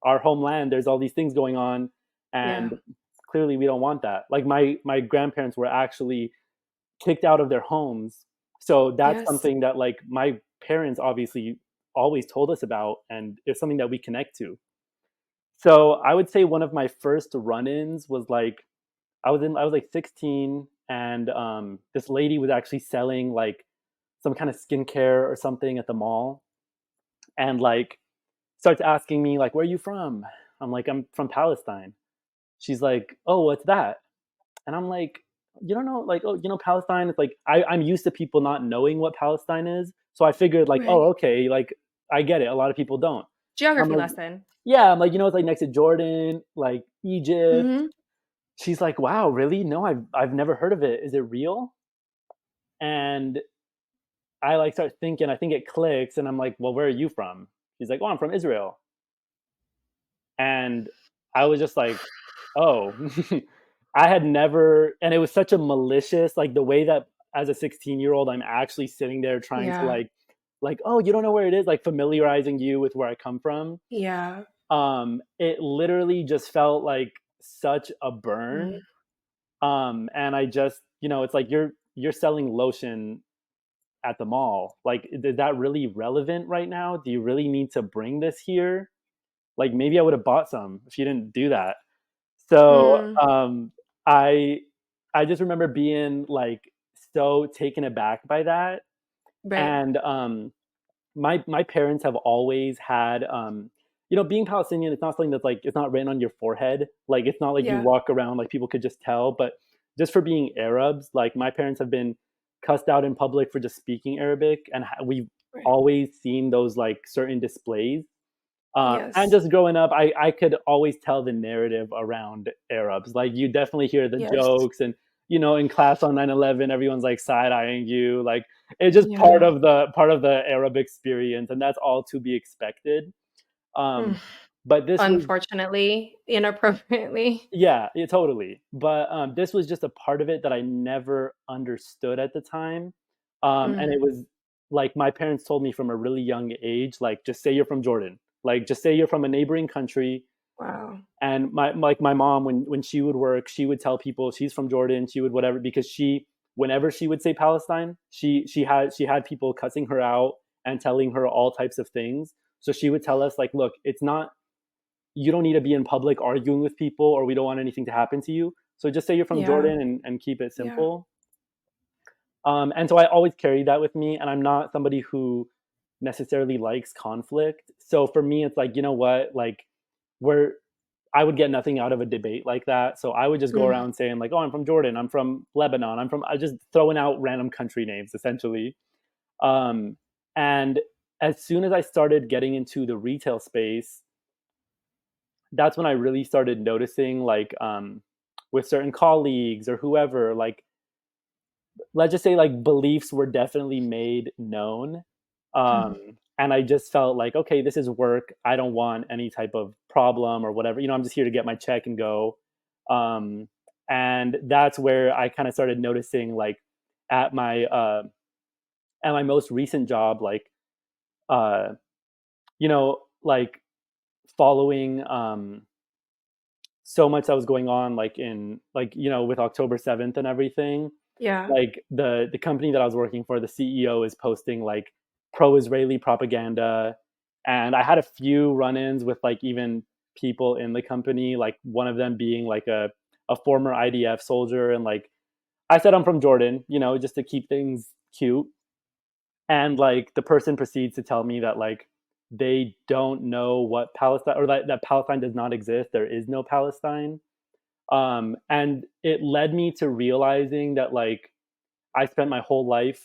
our homeland, there's all these things going on, and Yeah. clearly we don't want that. Like my grandparents were actually kicked out of their homes. So that's Yes. something that like my parents obviously always told us about, and it's something that we connect to. So I would say one of my first run-ins was like I was like 16, and this lady was actually selling like some kind of skincare or something at the mall, and like starts asking me like, "Where are you from?" I'm like, "I'm from Palestine." She's like, "Oh, what's that?" And I'm like, "You don't know, like, oh, Palestine." It's like I'm used to people not knowing what Palestine is, so I figured like, Right. oh, okay, like I get it. A lot of people don't. I'm Geography like, lesson. yeah, I'm like, it's like next to Jordan, like Egypt. Mhm. She's like, "Wow, really? No, I've never heard of it. Is it real?" And I like start thinking, I think it clicks, and I'm like, "Well, where are you from?" She's like, "Oh, I'm from Israel." And I was just like, "Oh." I had never, and it was such a malicious, like the way that as a 16-year-old I'm actually sitting there trying to Yeah. like, "Oh, you don't know where it is," like familiarizing you with where I come from. Yeah. It literally just felt like such a burn. Mm. And I just, it's like you're selling lotion at the mall. Like, is that really relevant right now? Do you really need to bring this here? Like, maybe I would have bought some if you didn't do that. So, Mm. I I just remember being like so taken aback by that, Right. and my parents have always had being Palestinian, it's not something that's like it's not written on your forehead. Like it's not like you Yeah. walk around like people could just tell, but just for being Arabs, like my parents have been cussed out in public for just speaking Arabic, and we've Right. always seen those like certain displays. And Yes. just growing up, I could always tell the narrative around Arabs. Like you definitely hear the Yes. jokes, and in class on 9/11, everyone's like side eyeing you. Like it's just part Yeah. of the Arab experience, and that's all to be expected. Mm. Um, but this was Unfortunately, inappropriately. yeah, yeah, totally. But this was just a part of it that I never understood at the time. And Mm. it was like my parents told me from a really young age, like just say you're from Jordan, like just say you're from a neighboring country. Wow. And my mom, when she would work, she would tell people she's from Jordan. She would whatever, because she whenever she would say Palestine, she had people cussing her out and telling her all types of things. So she would tell us like, look, it's not, you don't need to be in public arguing with people, or we don't want anything to happen to you. So just say you're from Yeah. Jordan, and keep it Yeah. simple. And so I always carry that with me, and I'm not somebody who necessarily likes conflict. So for me, it's like, you know what, like we're I would get nothing out of a debate like that. So I would just go Mm. around saying like, "Oh, I'm from Jordan. I'm from Lebanon. I just throwing out random country names essentially." Um, and as soon as I started getting into the retail space, that's when I really started noticing like with certain colleagues or whoever, like let's just say like beliefs were definitely made known. Mm. And I just felt like, okay, this is work. I don't want any type of problem or whatever. I'm just here to get my check and go. Um, and that's where I kind of started noticing, like, at my uh, at my most recent job, like, like following so much that was going on, like in like with October 7th and everything. Yeah. Like the company that I was working for, the CEO is posting like pro-Israeli propaganda, and I had a few run-ins with like even people in the company, like one of them being like a former IDF soldier, and like I said I'm from Jordan, just to keep things cute, and like the person proceeds to tell me that like they don't know what Palestine, or that Palestine does not exist. There is no Palestine. And it led me to realizing that like I spent my whole life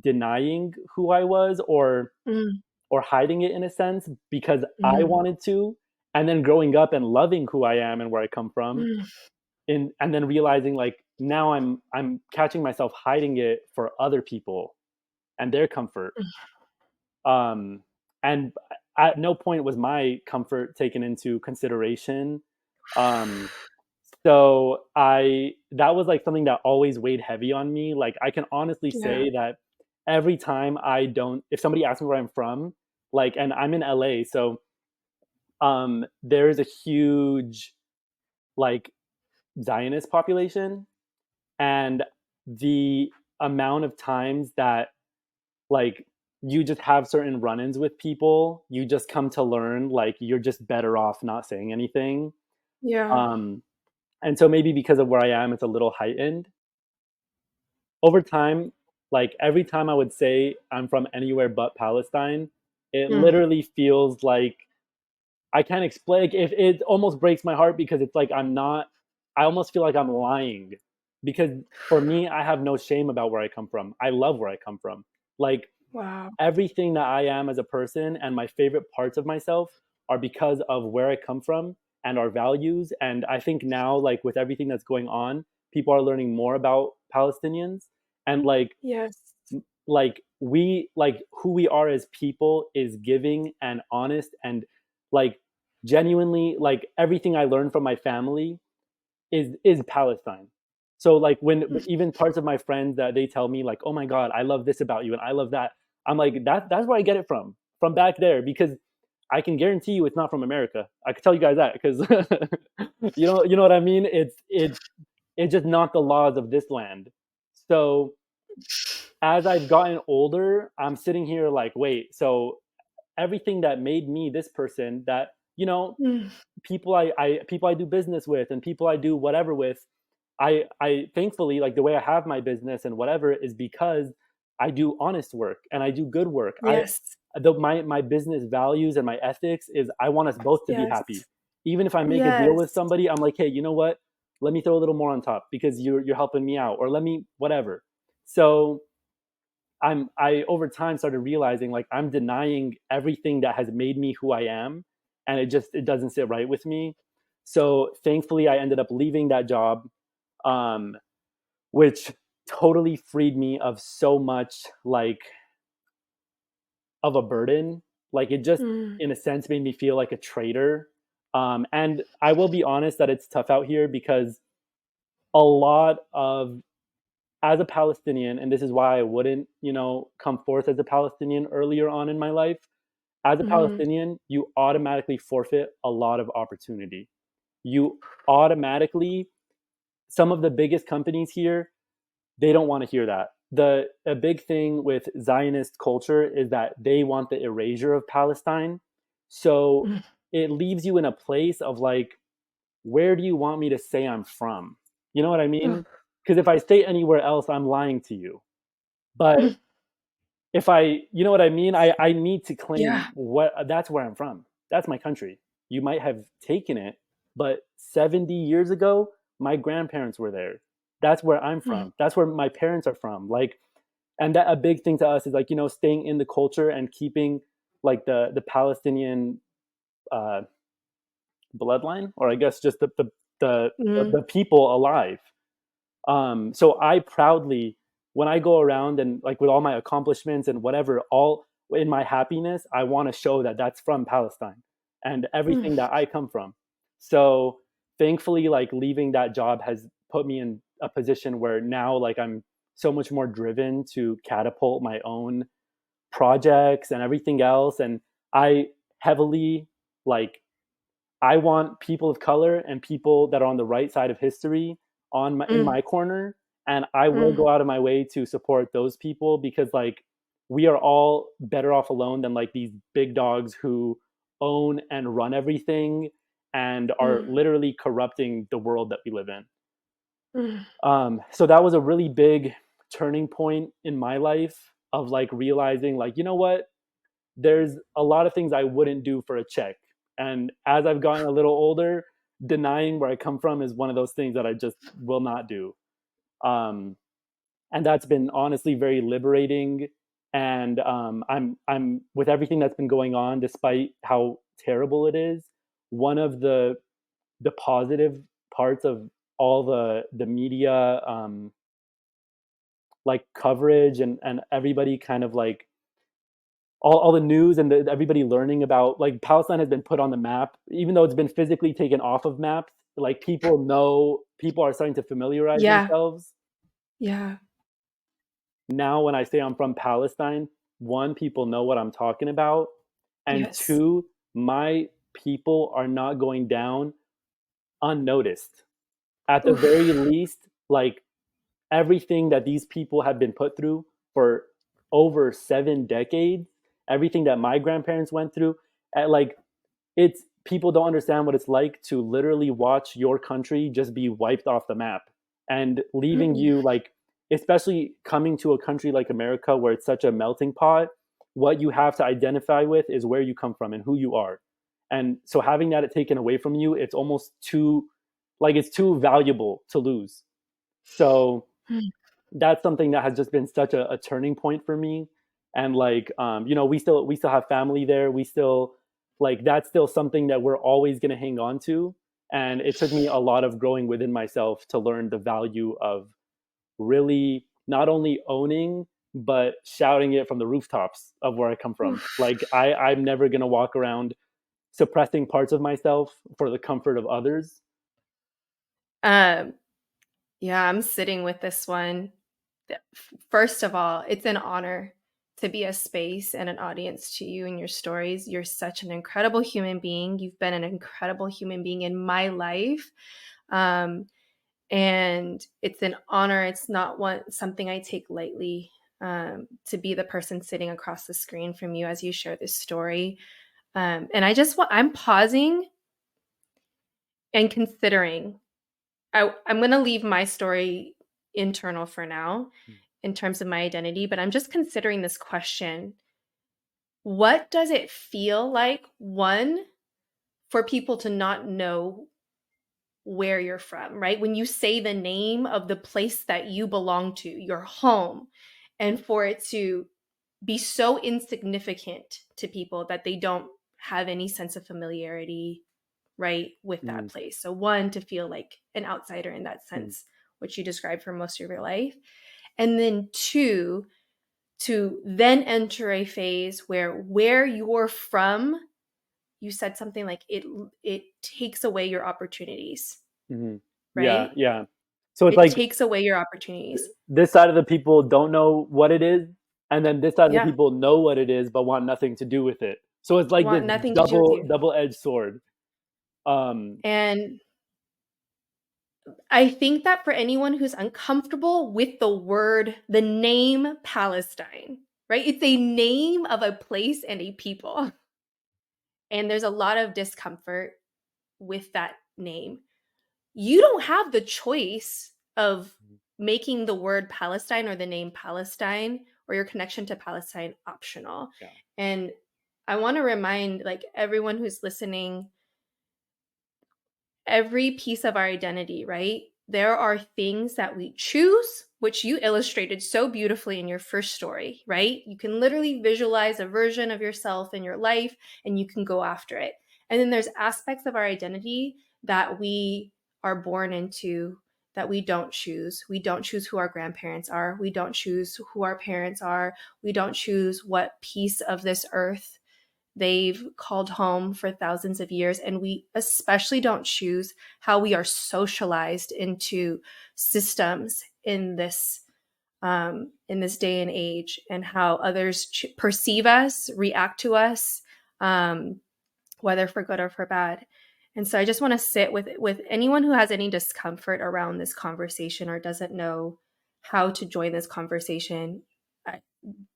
denying who I was, Mm. or hiding it in a sense because I Mm. wanted to, and then growing up and loving who I am and where I come from, Mm. and then realizing like now I'm catching myself hiding it for other people and their comfort. Um and at no point was my comfort taken into consideration. Um So I that was like something that always weighed heavy on me. Like I can honestly Yeah. say that every time I don't if somebody asks me where I'm from, like and I'm in LA, so there's a huge like Zionist population, and the amount of times that like you just have certain run-ins with people, you just come to learn like you're just better off not saying anything. Yeah. Um and so maybe because of where I am, it's a little heightened. Over time, like every time I would say I'm from anywhere but Palestine, it Mm. literally feels like I can't explain. Like, if it almost breaks my heart because it's like I'm not. I almost feel like I'm lying because for me, I have no shame about where I come from. I love where I come from. Like Wow. everything that I am as a person and my favorite parts of myself are because of where I come from and our values. And I think now, like with everything that's going on, people are learning more about Palestinians and Yes. like who we are as people is giving and honest and like genuinely like everything I learned from my family is Palestine. So like when even parts of my friends that they tell me like, "Oh my god, I love this about you and I love that." I'm like, that's where I get it from back there because I can guarantee you it's not from America. I can tell you guys that because you know what I mean? It's just not the laws of this land. So as I've gotten older, I'm sitting here like, wait, so everything that made me this person that Mm. people I do business with and people I do whatever with, I thankfully like the way I have my business and whatever is because I do honest work and I do good work. Yes. My business values and my ethics is I want us both to be Yes. happy. Even if I make a deal with Yes. somebody, I'm like, hey, you know what? Let me throw a little more on top because you're helping me out, or let me whatever. So I over time started realizing like I'm denying everything that has made me who I am, and it doesn't sit right with me. So thankfully I ended up leaving that job, um which totally freed me of so much like of a burden. Like it just Mm. in a sense made me feel like a traitor. And I will be honest that it's tough out here because a lot of as a Palestinian, and this is why I wouldn't, come forth as a Palestinian earlier on in my life. As a Mhm. Palestinian, you automatically forfeit a lot of opportunity. You automatically, some of the biggest companies here, they don't want to hear that. A big thing with Zionist culture is that they want the erasure of Palestine. So Mm. it leaves you in a place of like, where do you want me to say I'm from? You know what I Ugh. mean? Because if I stay anywhere else, I'm lying to you. But Mm. if you know what I mean? I need to claim Yeah. what that's where I'm from. That's my country. You might have taken it, but 70 years ago, my grandparents were there. That's where I'm Mm. from. That's where my parents are from. Like, and that a big thing to us is like, staying in the culture and keeping like the Palestinian uh, bloodline, or I guess just Mm. the people alive. So I proudly, when I go around and like with all my accomplishments and whatever, all in my happiness, I want to show that that's from Palestine and Mm. everything that I come from. So thankfully, like leaving that job has put me in a position where now like I'm so much more driven to catapult my own projects and everything else. And I heavily like I want people of color and people that are on the right side of history in Mm. my corner, and I will Mm. go out of my way to support those people because like we are all better off alone than like these big dogs who own and run everything and are Mm. literally corrupting the world that we live in. Mm. So that was a really big turning point in my life of like realizing like, you know what, there's a lot of things I wouldn't do for a check. And as I've gotten a little older, denying where I come from is one of those things that I just will not do. Um, and that's been honestly very liberating. And I'm with everything that's been going on, despite how terrible it is. One of the positive parts of all the media like coverage and everybody kind of like all the news and everybody learning about, like, Palestine has been put on the map, even though it's been physically taken off of maps. Like, people know, people are starting to familiarize Yeah. themselves. Yeah. Now, when I say I'm from Palestine, one, people know what I'm talking about, and Yes. two, my people are not going down unnoticed. At the very Oof. least, like, everything that these people have been put through for over 7 decades, everything that my grandparents went through, like, it's people don't understand what it's like to literally watch your country just be wiped off the map and leaving Mm. you, like, especially coming to a country like America where it's such a melting pot. What you have to identify with is where you come from and who you are. And so having that taken away from you, it's almost too, like, it's too valuable to lose. So Mm. that's something that has just been such a turning point for me. And, like, we still have family there. We still, like, that's still something that we're always going to hang on to. And it took me a lot of growing within myself to learn the value of really not only owning but shouting it from the rooftops of where I come from. Oof. Like, I'm never going to walk around suppressing parts of myself for the comfort of others. Um, yeah, I'm sitting with this one. First of all, it's an honor to be a space and an audience to you and your stories. You're such an incredible human being. You've been an incredible human being in my life. Um, and it's an honor. It's not something I take lightly, to be the person sitting across the screen from you as you share this story. And I'm pausing and considering. I'm going to leave my story internal for now in terms of my identity, but I'm just considering this question. What does it feel like, one, for people to not know where you're from, right? When you say the name of the place that you belong to, your home, and for it to be so insignificant to people that they don't have any sense of familiarity, right, with that Mhm, place. So, one, to feel like an outsider in that mhm, sense, which you described for most of your life. And then two, to then enter a phase where you're from, you said something like it takes away your opportunities, mhm. Yeah, right? yeah. So it's It like takes away your opportunities. this side of the people don't know what it is, and then this side of the Yeah. people know what it is but want nothing to do with it. So it's like Want this nothing to do with double you. double-edged sword. Um, And I think that for anyone who's uncomfortable with the name Palestine, right? It's a name of a place and a people. And there's a lot of discomfort with that name. You don't have the choice of making the word Palestine or the name Palestine or your connection to Palestine optional. yeah. And I want to remind, like, everyone who's listening, every piece of our identity, right? There are things that we choose, which you illustrated so beautifully in your first story, right? You can literally visualize a version of yourself in your life and you can go after it. And then there's aspects of our identity that we are born into that we don't choose. We don't choose who our grandparents are. We don't choose who our parents are. We don't choose what piece of this earth they've called home for thousands of years. And we especially don't choose how we are socialized into systems in this day and age, and how others perceive us, react to us, um, whether for good or for bad. And so I just want to sit with anyone who has any discomfort around this conversation or doesn't know how to join this conversation.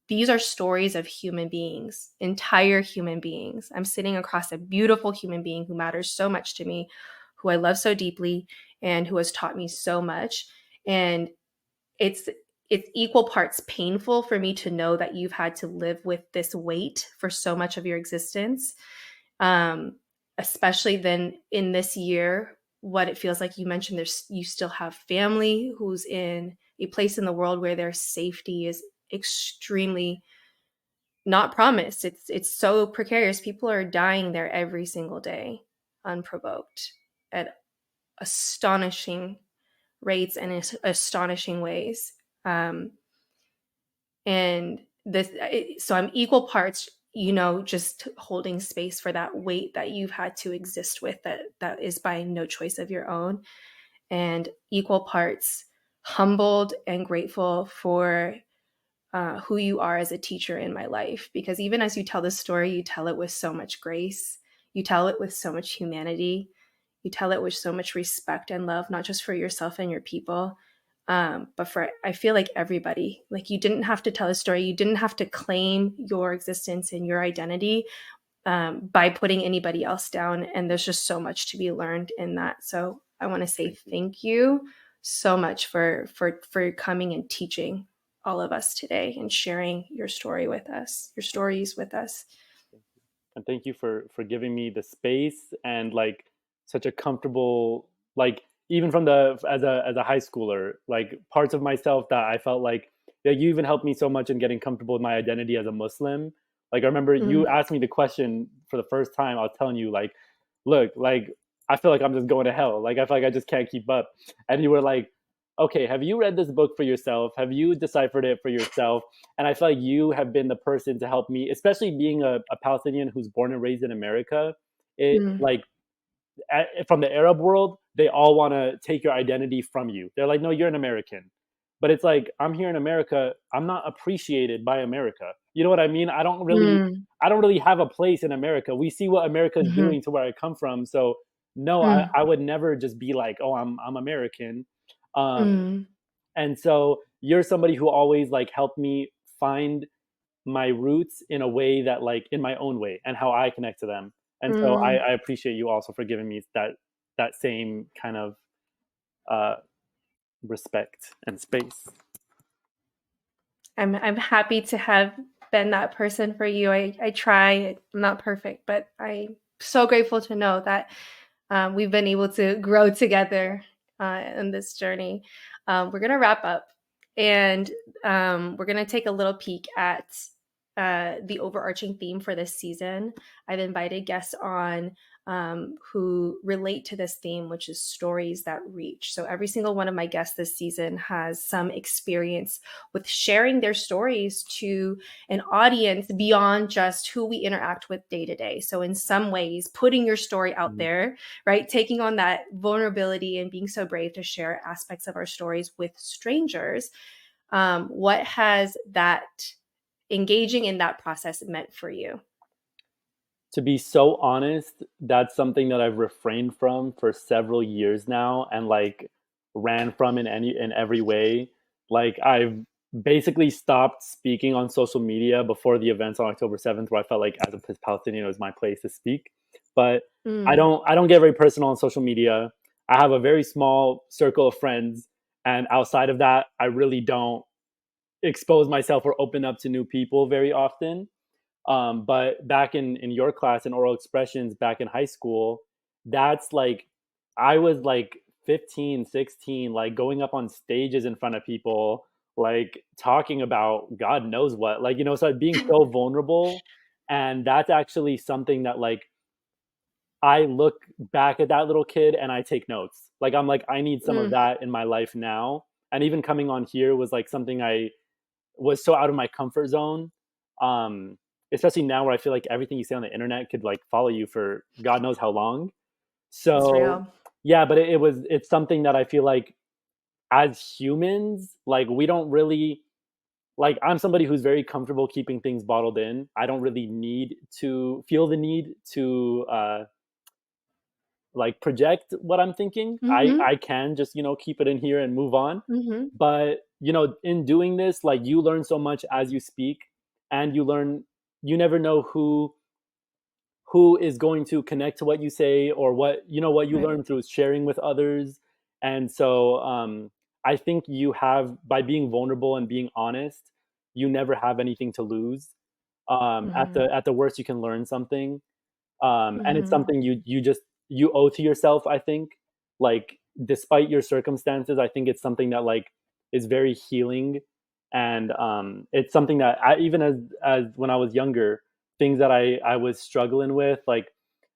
These are stories of human beings, entire human beings. I'm sitting across a beautiful human being who matters so much to me, who I love so deeply, and who has taught me so much. And it's it's equal parts painful for me to know that you've had to live with this weight for so much of your existence. Um, Especially then in this year, what it feels like. You mentioned you still have family who's in a place in the world where their safety is extremely not promised. It's so precarious. People are dying there every single day, unprovoked, at astonishing rates and astonishing ways. Um, and so I'm equal parts, just holding space for that weight that you've had to exist with, that is by no choice of your own, and equal parts humbled and grateful for who you are as a teacher in my life. Because even as you tell the story, you tell it with so much grace, you tell it with so much humanity, you tell it with so much respect and love, not just for yourself and your people, but for, I feel like, everybody. Like, you didn't have to tell a story, you didn't have to claim your existence and your identity by putting anybody else down. And there's just so much to be learned in that. So I want to say thank you so much for coming and teaching all of us today and sharing your story with us, your stories with us. And thank you for giving me the space and like such a comfortable, like, even from the as a high schooler, like parts of myself that I felt like, yeah, you even helped me so much in getting comfortable with my identity as a Muslim. Like, I remember you Mm, asked me the question for the first time. I was telling you, like, look, like, I feel like I'm just going to hell. Like, I feel like I just can't keep up. And you were like, okay, have you read this book for yourself? Have you deciphered it for yourself? And I feel like you have been the person to help me, especially being a Palestinian who's born and raised in America. It mm, like, from the Arab world, they all want to take your identity from you. They're like, no, you're an American. But it's like, I'm here in America. I'm not appreciated by America. You know what I mean? mm, I don't really have a place in America. We see what America is mhm, doing to where I come from. So no, mm, I would never just be like, oh, I'm American. Um, mm, and so you're somebody who always like helped me find my roots in a way that, like, in my own way and how I connect to them. And so mm. I appreciate you also for giving me that same kind of uh, respect and space. I'm happy to have been that person for you. I try. I'm not perfect, but I'm so grateful to know that we've been able to grow together in this journey. We're gonna wrap up, and we're gonna take a little peek at the overarching theme for this season. I've invited guests on who relate to this theme, which is stories that reach. So every single one of my guests this season has some experience with sharing their stories to an audience beyond just who we interact with day to day. So in some ways, putting your story out Mhm. there, right? Taking on that vulnerability and being so brave to share aspects of our stories with strangers. What has that engaging in that process meant for you? To be so honest, that's something that I've refrained from for several years now, and like ran from in every way. Like, I've basically stopped speaking on social media before the events on October 7th, where I felt like as a Palestinian it was my place to speak. But Mm, I don't get very personal on social media. I have a very small circle of friends, and outside of that, I really don't expose myself or open up to new people very often. But back in your class in oral expressions back in high school, that's like, I was like 15, 16, like going up on stages in front of people, like talking about God knows what, like, so being so vulnerable. And that's actually something that, like, I look back at that little kid and I take notes. Like, I'm like, I need some of mm, that in my life now. And even coming on here was like something I was so out of my comfort zone. Um, Especially now where I feel like everything you say on the internet could like follow you for God knows how long. it's So real. yeah, but it's something that I feel like as humans, like, we don't really, like, I'm somebody who's very comfortable keeping things bottled in. I don't really need to feel the need to like project what I'm thinking. Mm-hmm. I can just, keep it in here and move on. Mm-hmm. But, in doing this, like, you learn so much as you speak, and you never know who is going to connect to what you say, or what you Right. learn through sharing with others. And so I think you have, by being vulnerable and being honest, you never have anything to lose. At Mm-hmm. the worst, you can learn something. And it's Mm-hmm. something you owe to yourself, I think. Like, despite your circumstances, I think it's something that, like, is very healing. And it's something that I, even as when I was younger, things that I was struggling with, like,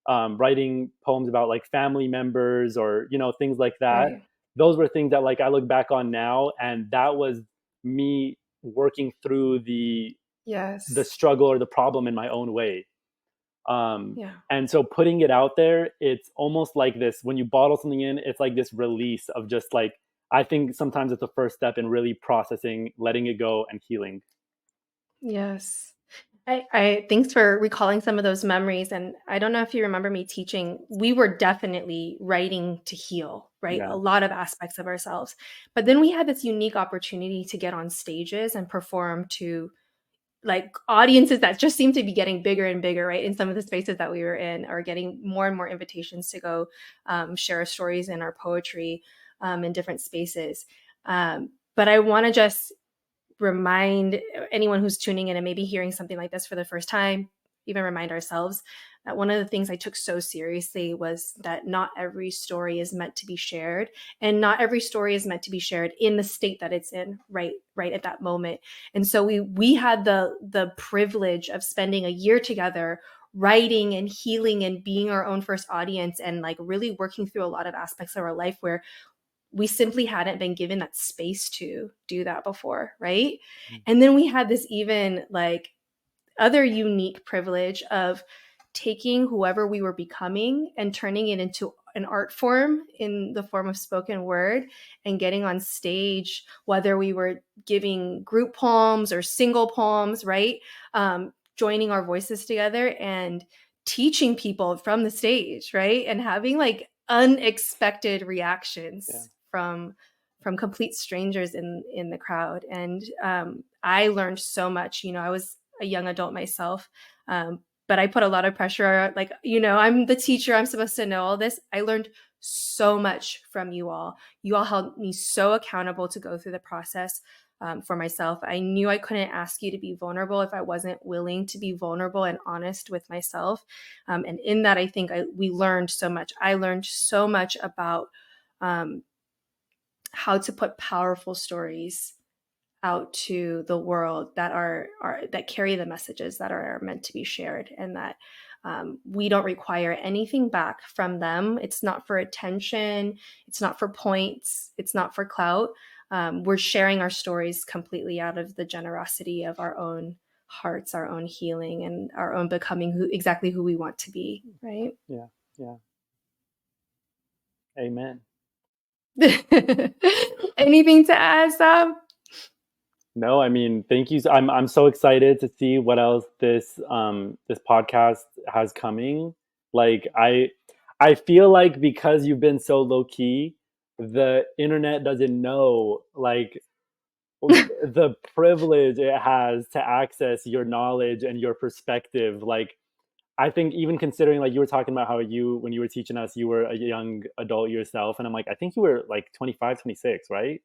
writing poems about like family members, or things like that. Right. Those were things that, like, I look back on now, and that was me working through the the Yes. struggle or the problem in my own way. Yeah. And so putting it out there, it's almost like this, when you bottle something in, it's like this release of just like, I think sometimes it's the first step in really processing, letting it go and healing. Yes. I thanks for recalling some of those memories. And I don't know if you remember me teaching, we were definitely writing to heal, right? Yeah. A lot of aspects of ourselves. But then we had this unique opportunity to get on stages and perform to like audiences that just seem to be getting bigger and bigger, right? In some of the spaces that we were in, are getting more and more invitations to go share our stories and our poetry in different spaces. But I want to just remind anyone who's tuning in and maybe hearing something like this for the first time, even remind ourselves that one of the things I took so seriously was that not every story is meant to be shared, and not every story is meant to be shared in the state that it's in right at that moment. And so we had the privilege of spending a year together writing and healing and being our own first audience, and like really working through a lot of aspects of our life where we simply hadn't been given that space to do that before, right? And then we had this even like other unique privilege of taking whoever we were becoming and turning it into an art form in the form of spoken word, and getting on stage, whether we were giving group poems or single poems, right? Joining our voices together and teaching people from the stage, right? And having like unexpected Yeah. reactions from complete strangers in the crowd. And I learned so much. I was a young adult myself, but I put a lot of pressure. Like, I'm the teacher, I'm supposed to know all this. I learned so much from you all. You all held me so accountable to go through the process. For myself, I knew I couldn't ask you to be vulnerable if I wasn't willing to be vulnerable and honest with myself. And in that, I think we learned so much. I learned so much about how to put powerful stories out to the world that are that carry the messages that are meant to be shared, and that we don't require anything back from them. It's not for attention, it's not for points, it's not for clout. We're sharing our stories completely out of the generosity of our own hearts, our own healing, and our own becoming exactly who we want to be, right? Yeah. Yeah. Amen. Anything to add, Sam? No, I mean, thank you. I'm so excited to see what else this podcast has coming. Like I feel like because you've been so low key, the internet doesn't know like the privilege it has to access your knowledge and your perspective. Like I think even considering, like, you were talking about how when you were teaching us, you were a young adult yourself, and I'm like, I think you were like 25, 26, right?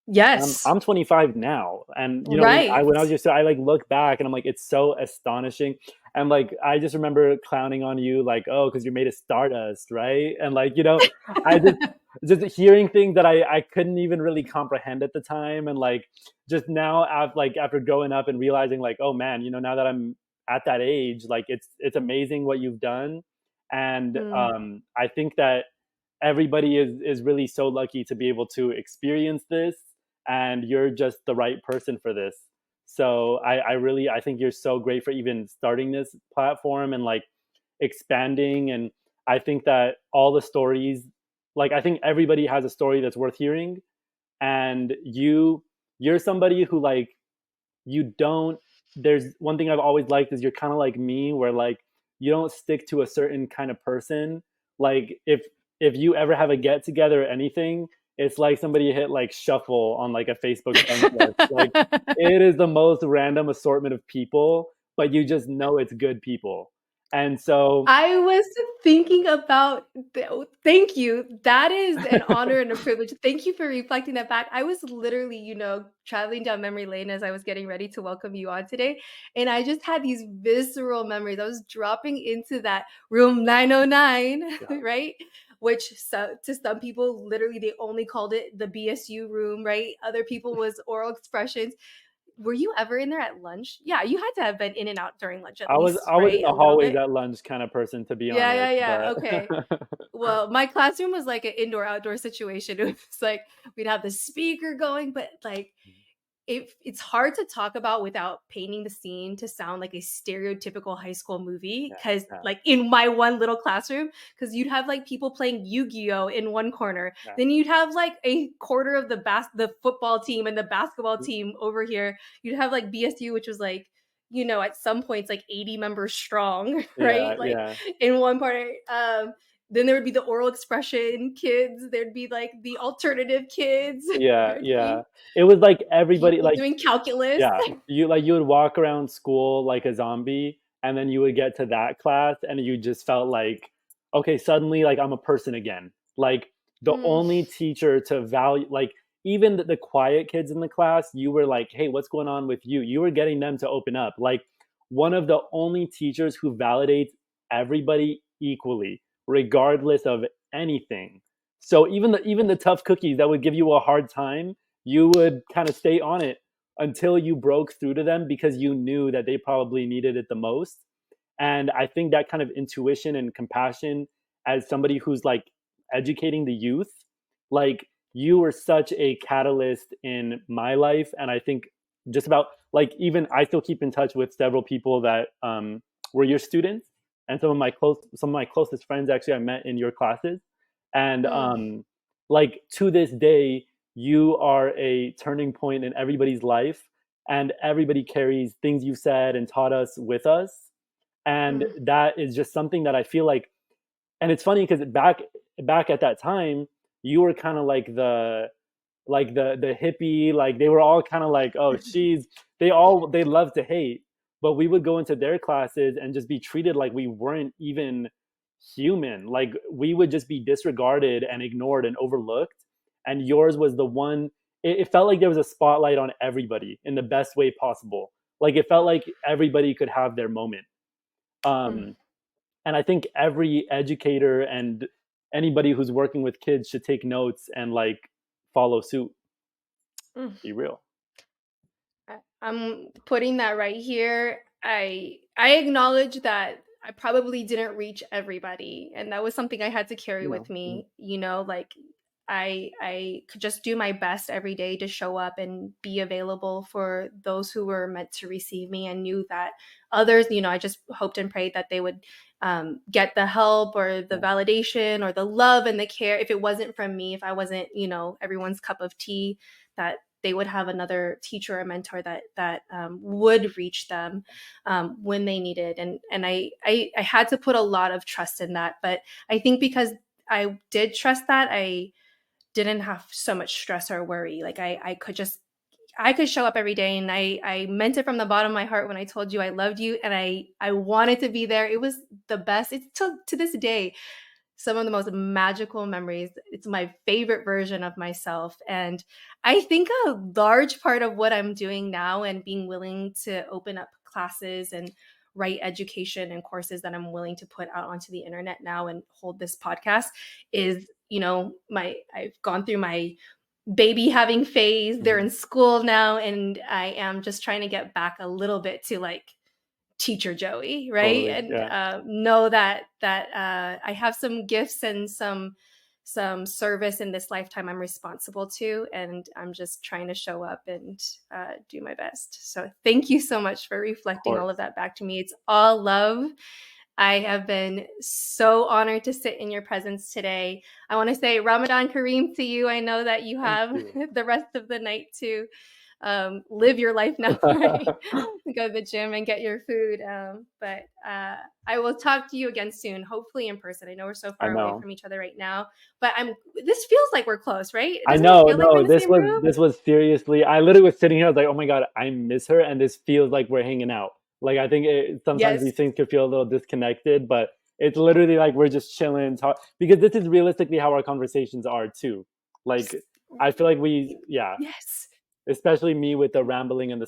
Yes. I'm 25 now, and Right. when I was just, I like look back and I'm like, it's so astonishing, and like I just remember clowning on you, like, oh, because you're made of stardust, right? And like, I just hearing things that I couldn't even really comprehend at the time, and like just now, after growing up and realizing, like, oh man, now that I'm at that age, like it's amazing what you've done, and Mm. I think that everybody is really so lucky to be able to experience this, and you're just the right person for this. So I think you're so great for even starting this platform and like expanding. And I think that all the stories, like, I think everybody has a story that's worth hearing, and you're somebody who, like, you don't there's one thing I've always liked is you're kind of like me, where like you don't stick to a certain kind of person. Like if you ever have a get together or anything, it's like somebody hit like shuffle on like a Facebook friends list. Like it is the most random assortment of people, but you just know it's good people. And so I was thinking about thank you. That is an honor and a privilege. Thank you for reflecting that back. I was literally, traveling down memory lane as I was getting ready to welcome you on today. And I just had these visceral memories. I was dropping into that room 909, yeah, right? Which to some people, literally, they only called it the BSU room, right? Other people was oral expressions. Were you ever in there at lunch? Yeah, you had to have been in and out during lunch at least, I was in right? the A little hallways bit. at lunch kind of person, to be Yeah, yeah, honest, yeah. but Okay. Well, my classroom was like an indoor outdoor situation. It was like we'd have the speaker going, but like it's hard to talk about without painting the scene to sound like a stereotypical high school movie. Yeah, Because yeah, like in my one little classroom, because you'd have like people playing Yu-Gi-Oh in one corner, yeah. then you'd have like a quarter of the football team and the basketball team over here. You'd have like BSU, which was like, at some points like 80 members strong, Yeah, right? Like yeah, in one part. Then there would be the oral expression kids. There'd be like the alternative kids. yeah, There'd yeah. be It was like everybody, people like, doing calculus. yeah, you would walk around school like a zombie, and then you would get to that class, and you just felt like, okay, suddenly, like, I'm a person again. Like, the Mm, only teacher to value, like, even the quiet kids in the class, you were like, hey, what's going on with you? You were getting them to open up. Like, one of the only teachers who validates everybody equally, regardless of anything. So even the tough cookies that would give you a hard time, you would kind of stay on it until you broke through to them because you knew that they probably needed it the most. And I think that kind of intuition and compassion, as somebody who's like educating the youth, like, you were such a catalyst in my life. And I think just about, like, even I still keep in touch with several people that were your students, and some of my closest friends actually I met in your classes. And mm, like, to this day, you are a turning point in everybody's life, and everybody carries things you said and taught us with us. And mm, that is just something that I feel like, and it's funny because back at that time, you were kind of like the hippie, like, they were all kind of like, oh, she's they love to hate, but we would go into their classes and just be treated like we weren't even human. Like, we would just be disregarded and ignored and overlooked. And yours was the one. It felt like there was a spotlight on everybody in the best way possible. Like, it felt like everybody could have their moment. mm, um and I think every educator and anybody who's working with kids should take notes and, like, follow suit. mm. Be real. I'm putting that right here. I acknowledge that I probably didn't reach everybody, and that was something I had to carry You with know. Mhm. me. Like I could just do my best every day to show up and be available for those who were meant to receive me, and knew that others, I just hoped and prayed that they would get the help or the Yeah. validation or the love and the care. If it wasn't from me, if I wasn't, everyone's cup of tea, that they would have another teacher or mentor that would reach them when they needed. And I had to put a lot of trust in that. But I think because I did trust that, I didn't have so much stress or worry. Like I could show up every day, and I meant it from the bottom of my heart when I told you I loved you, and I wanted to be there. It was the best. It's to this day some of the most magical memories. It's my favorite version of myself. And I think a large part of what I'm doing now and being willing to open up classes and write education and courses that I'm willing to put out onto the internet now and hold this podcast is, my I've gone through my baby having phase. They're Mhm. in school now, and I am just trying to get back a little bit to like teacher Joey, right? Totally. And Yeah. know that I have some gifts and some service in this lifetime I'm responsible to, and I'm just trying to show up and do my best. So thank you so much for Of reflecting all of course. that back to me. It's all love. I have been so honored to sit in your presence today. I want to say Ramadan Kareem to you. I know that you Thank have you. the rest of the night to live your life now, right? Go to the gym and get your food. But I will talk to you again soon, hopefully in person. I know we're so I far away know. from each other right now, but this feels like we're close, right? I Doesn't it know. feel like we're No, in the same room? this was seriously. I literally was sitting here. I was like, oh my god, I miss her, and this feels like we're hanging out. Like, I think sometimes Yes. these things could feel a little disconnected, but it's literally like we're just chilling, talk, because this is realistically how our conversations are too. Like, I feel like yeah, Yes. especially me with the rambling and the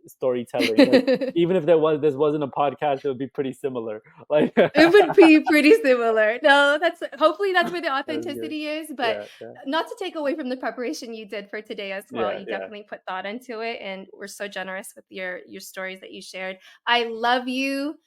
storytelling. Like, even if this wasn't a podcast, it would be pretty similar. Like, It would be pretty similar. No, that's hopefully that's where the that's good. authenticity is, but Yeah, yeah, not to take away from the preparation you did for today as well. yeah, You yeah. definitely put thought into it, and we're so generous with your stories that you shared. I love you.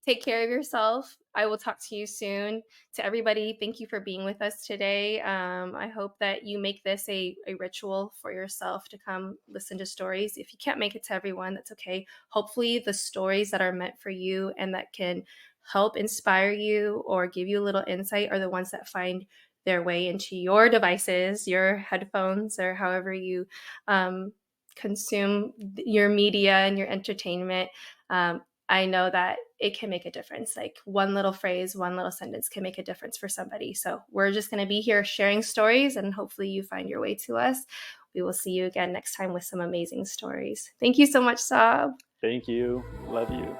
Take care of yourself. I will talk to you soon. To everybody, thank you for being with us today. I hope that you make this a ritual for yourself to come listen to stories. If you can't make it to everyone, that's okay. Hopefully, the stories that are meant for you and that can help inspire you or give you a little insight are the ones that find their way into your devices, your headphones, or however you consume your media and your entertainment. I know that it can make a difference. Like one little phrase, one little sentence can make a difference for somebody. So we're just going to be here sharing stories, and hopefully you find your way to us. We will see you again next time with some amazing stories. Thank you so much, Saab. Thank you. Love you.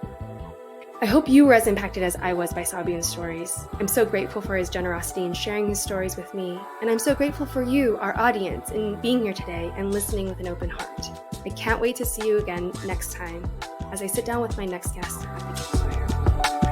I hope you were as impacted as I was by Sabian's stories. I'm so grateful for his generosity in sharing his stories with me, and I'm so grateful for you, our audience, in being here today and listening with an open heart. I can't wait to see you again next time as I sit down with my next guest at the campfire.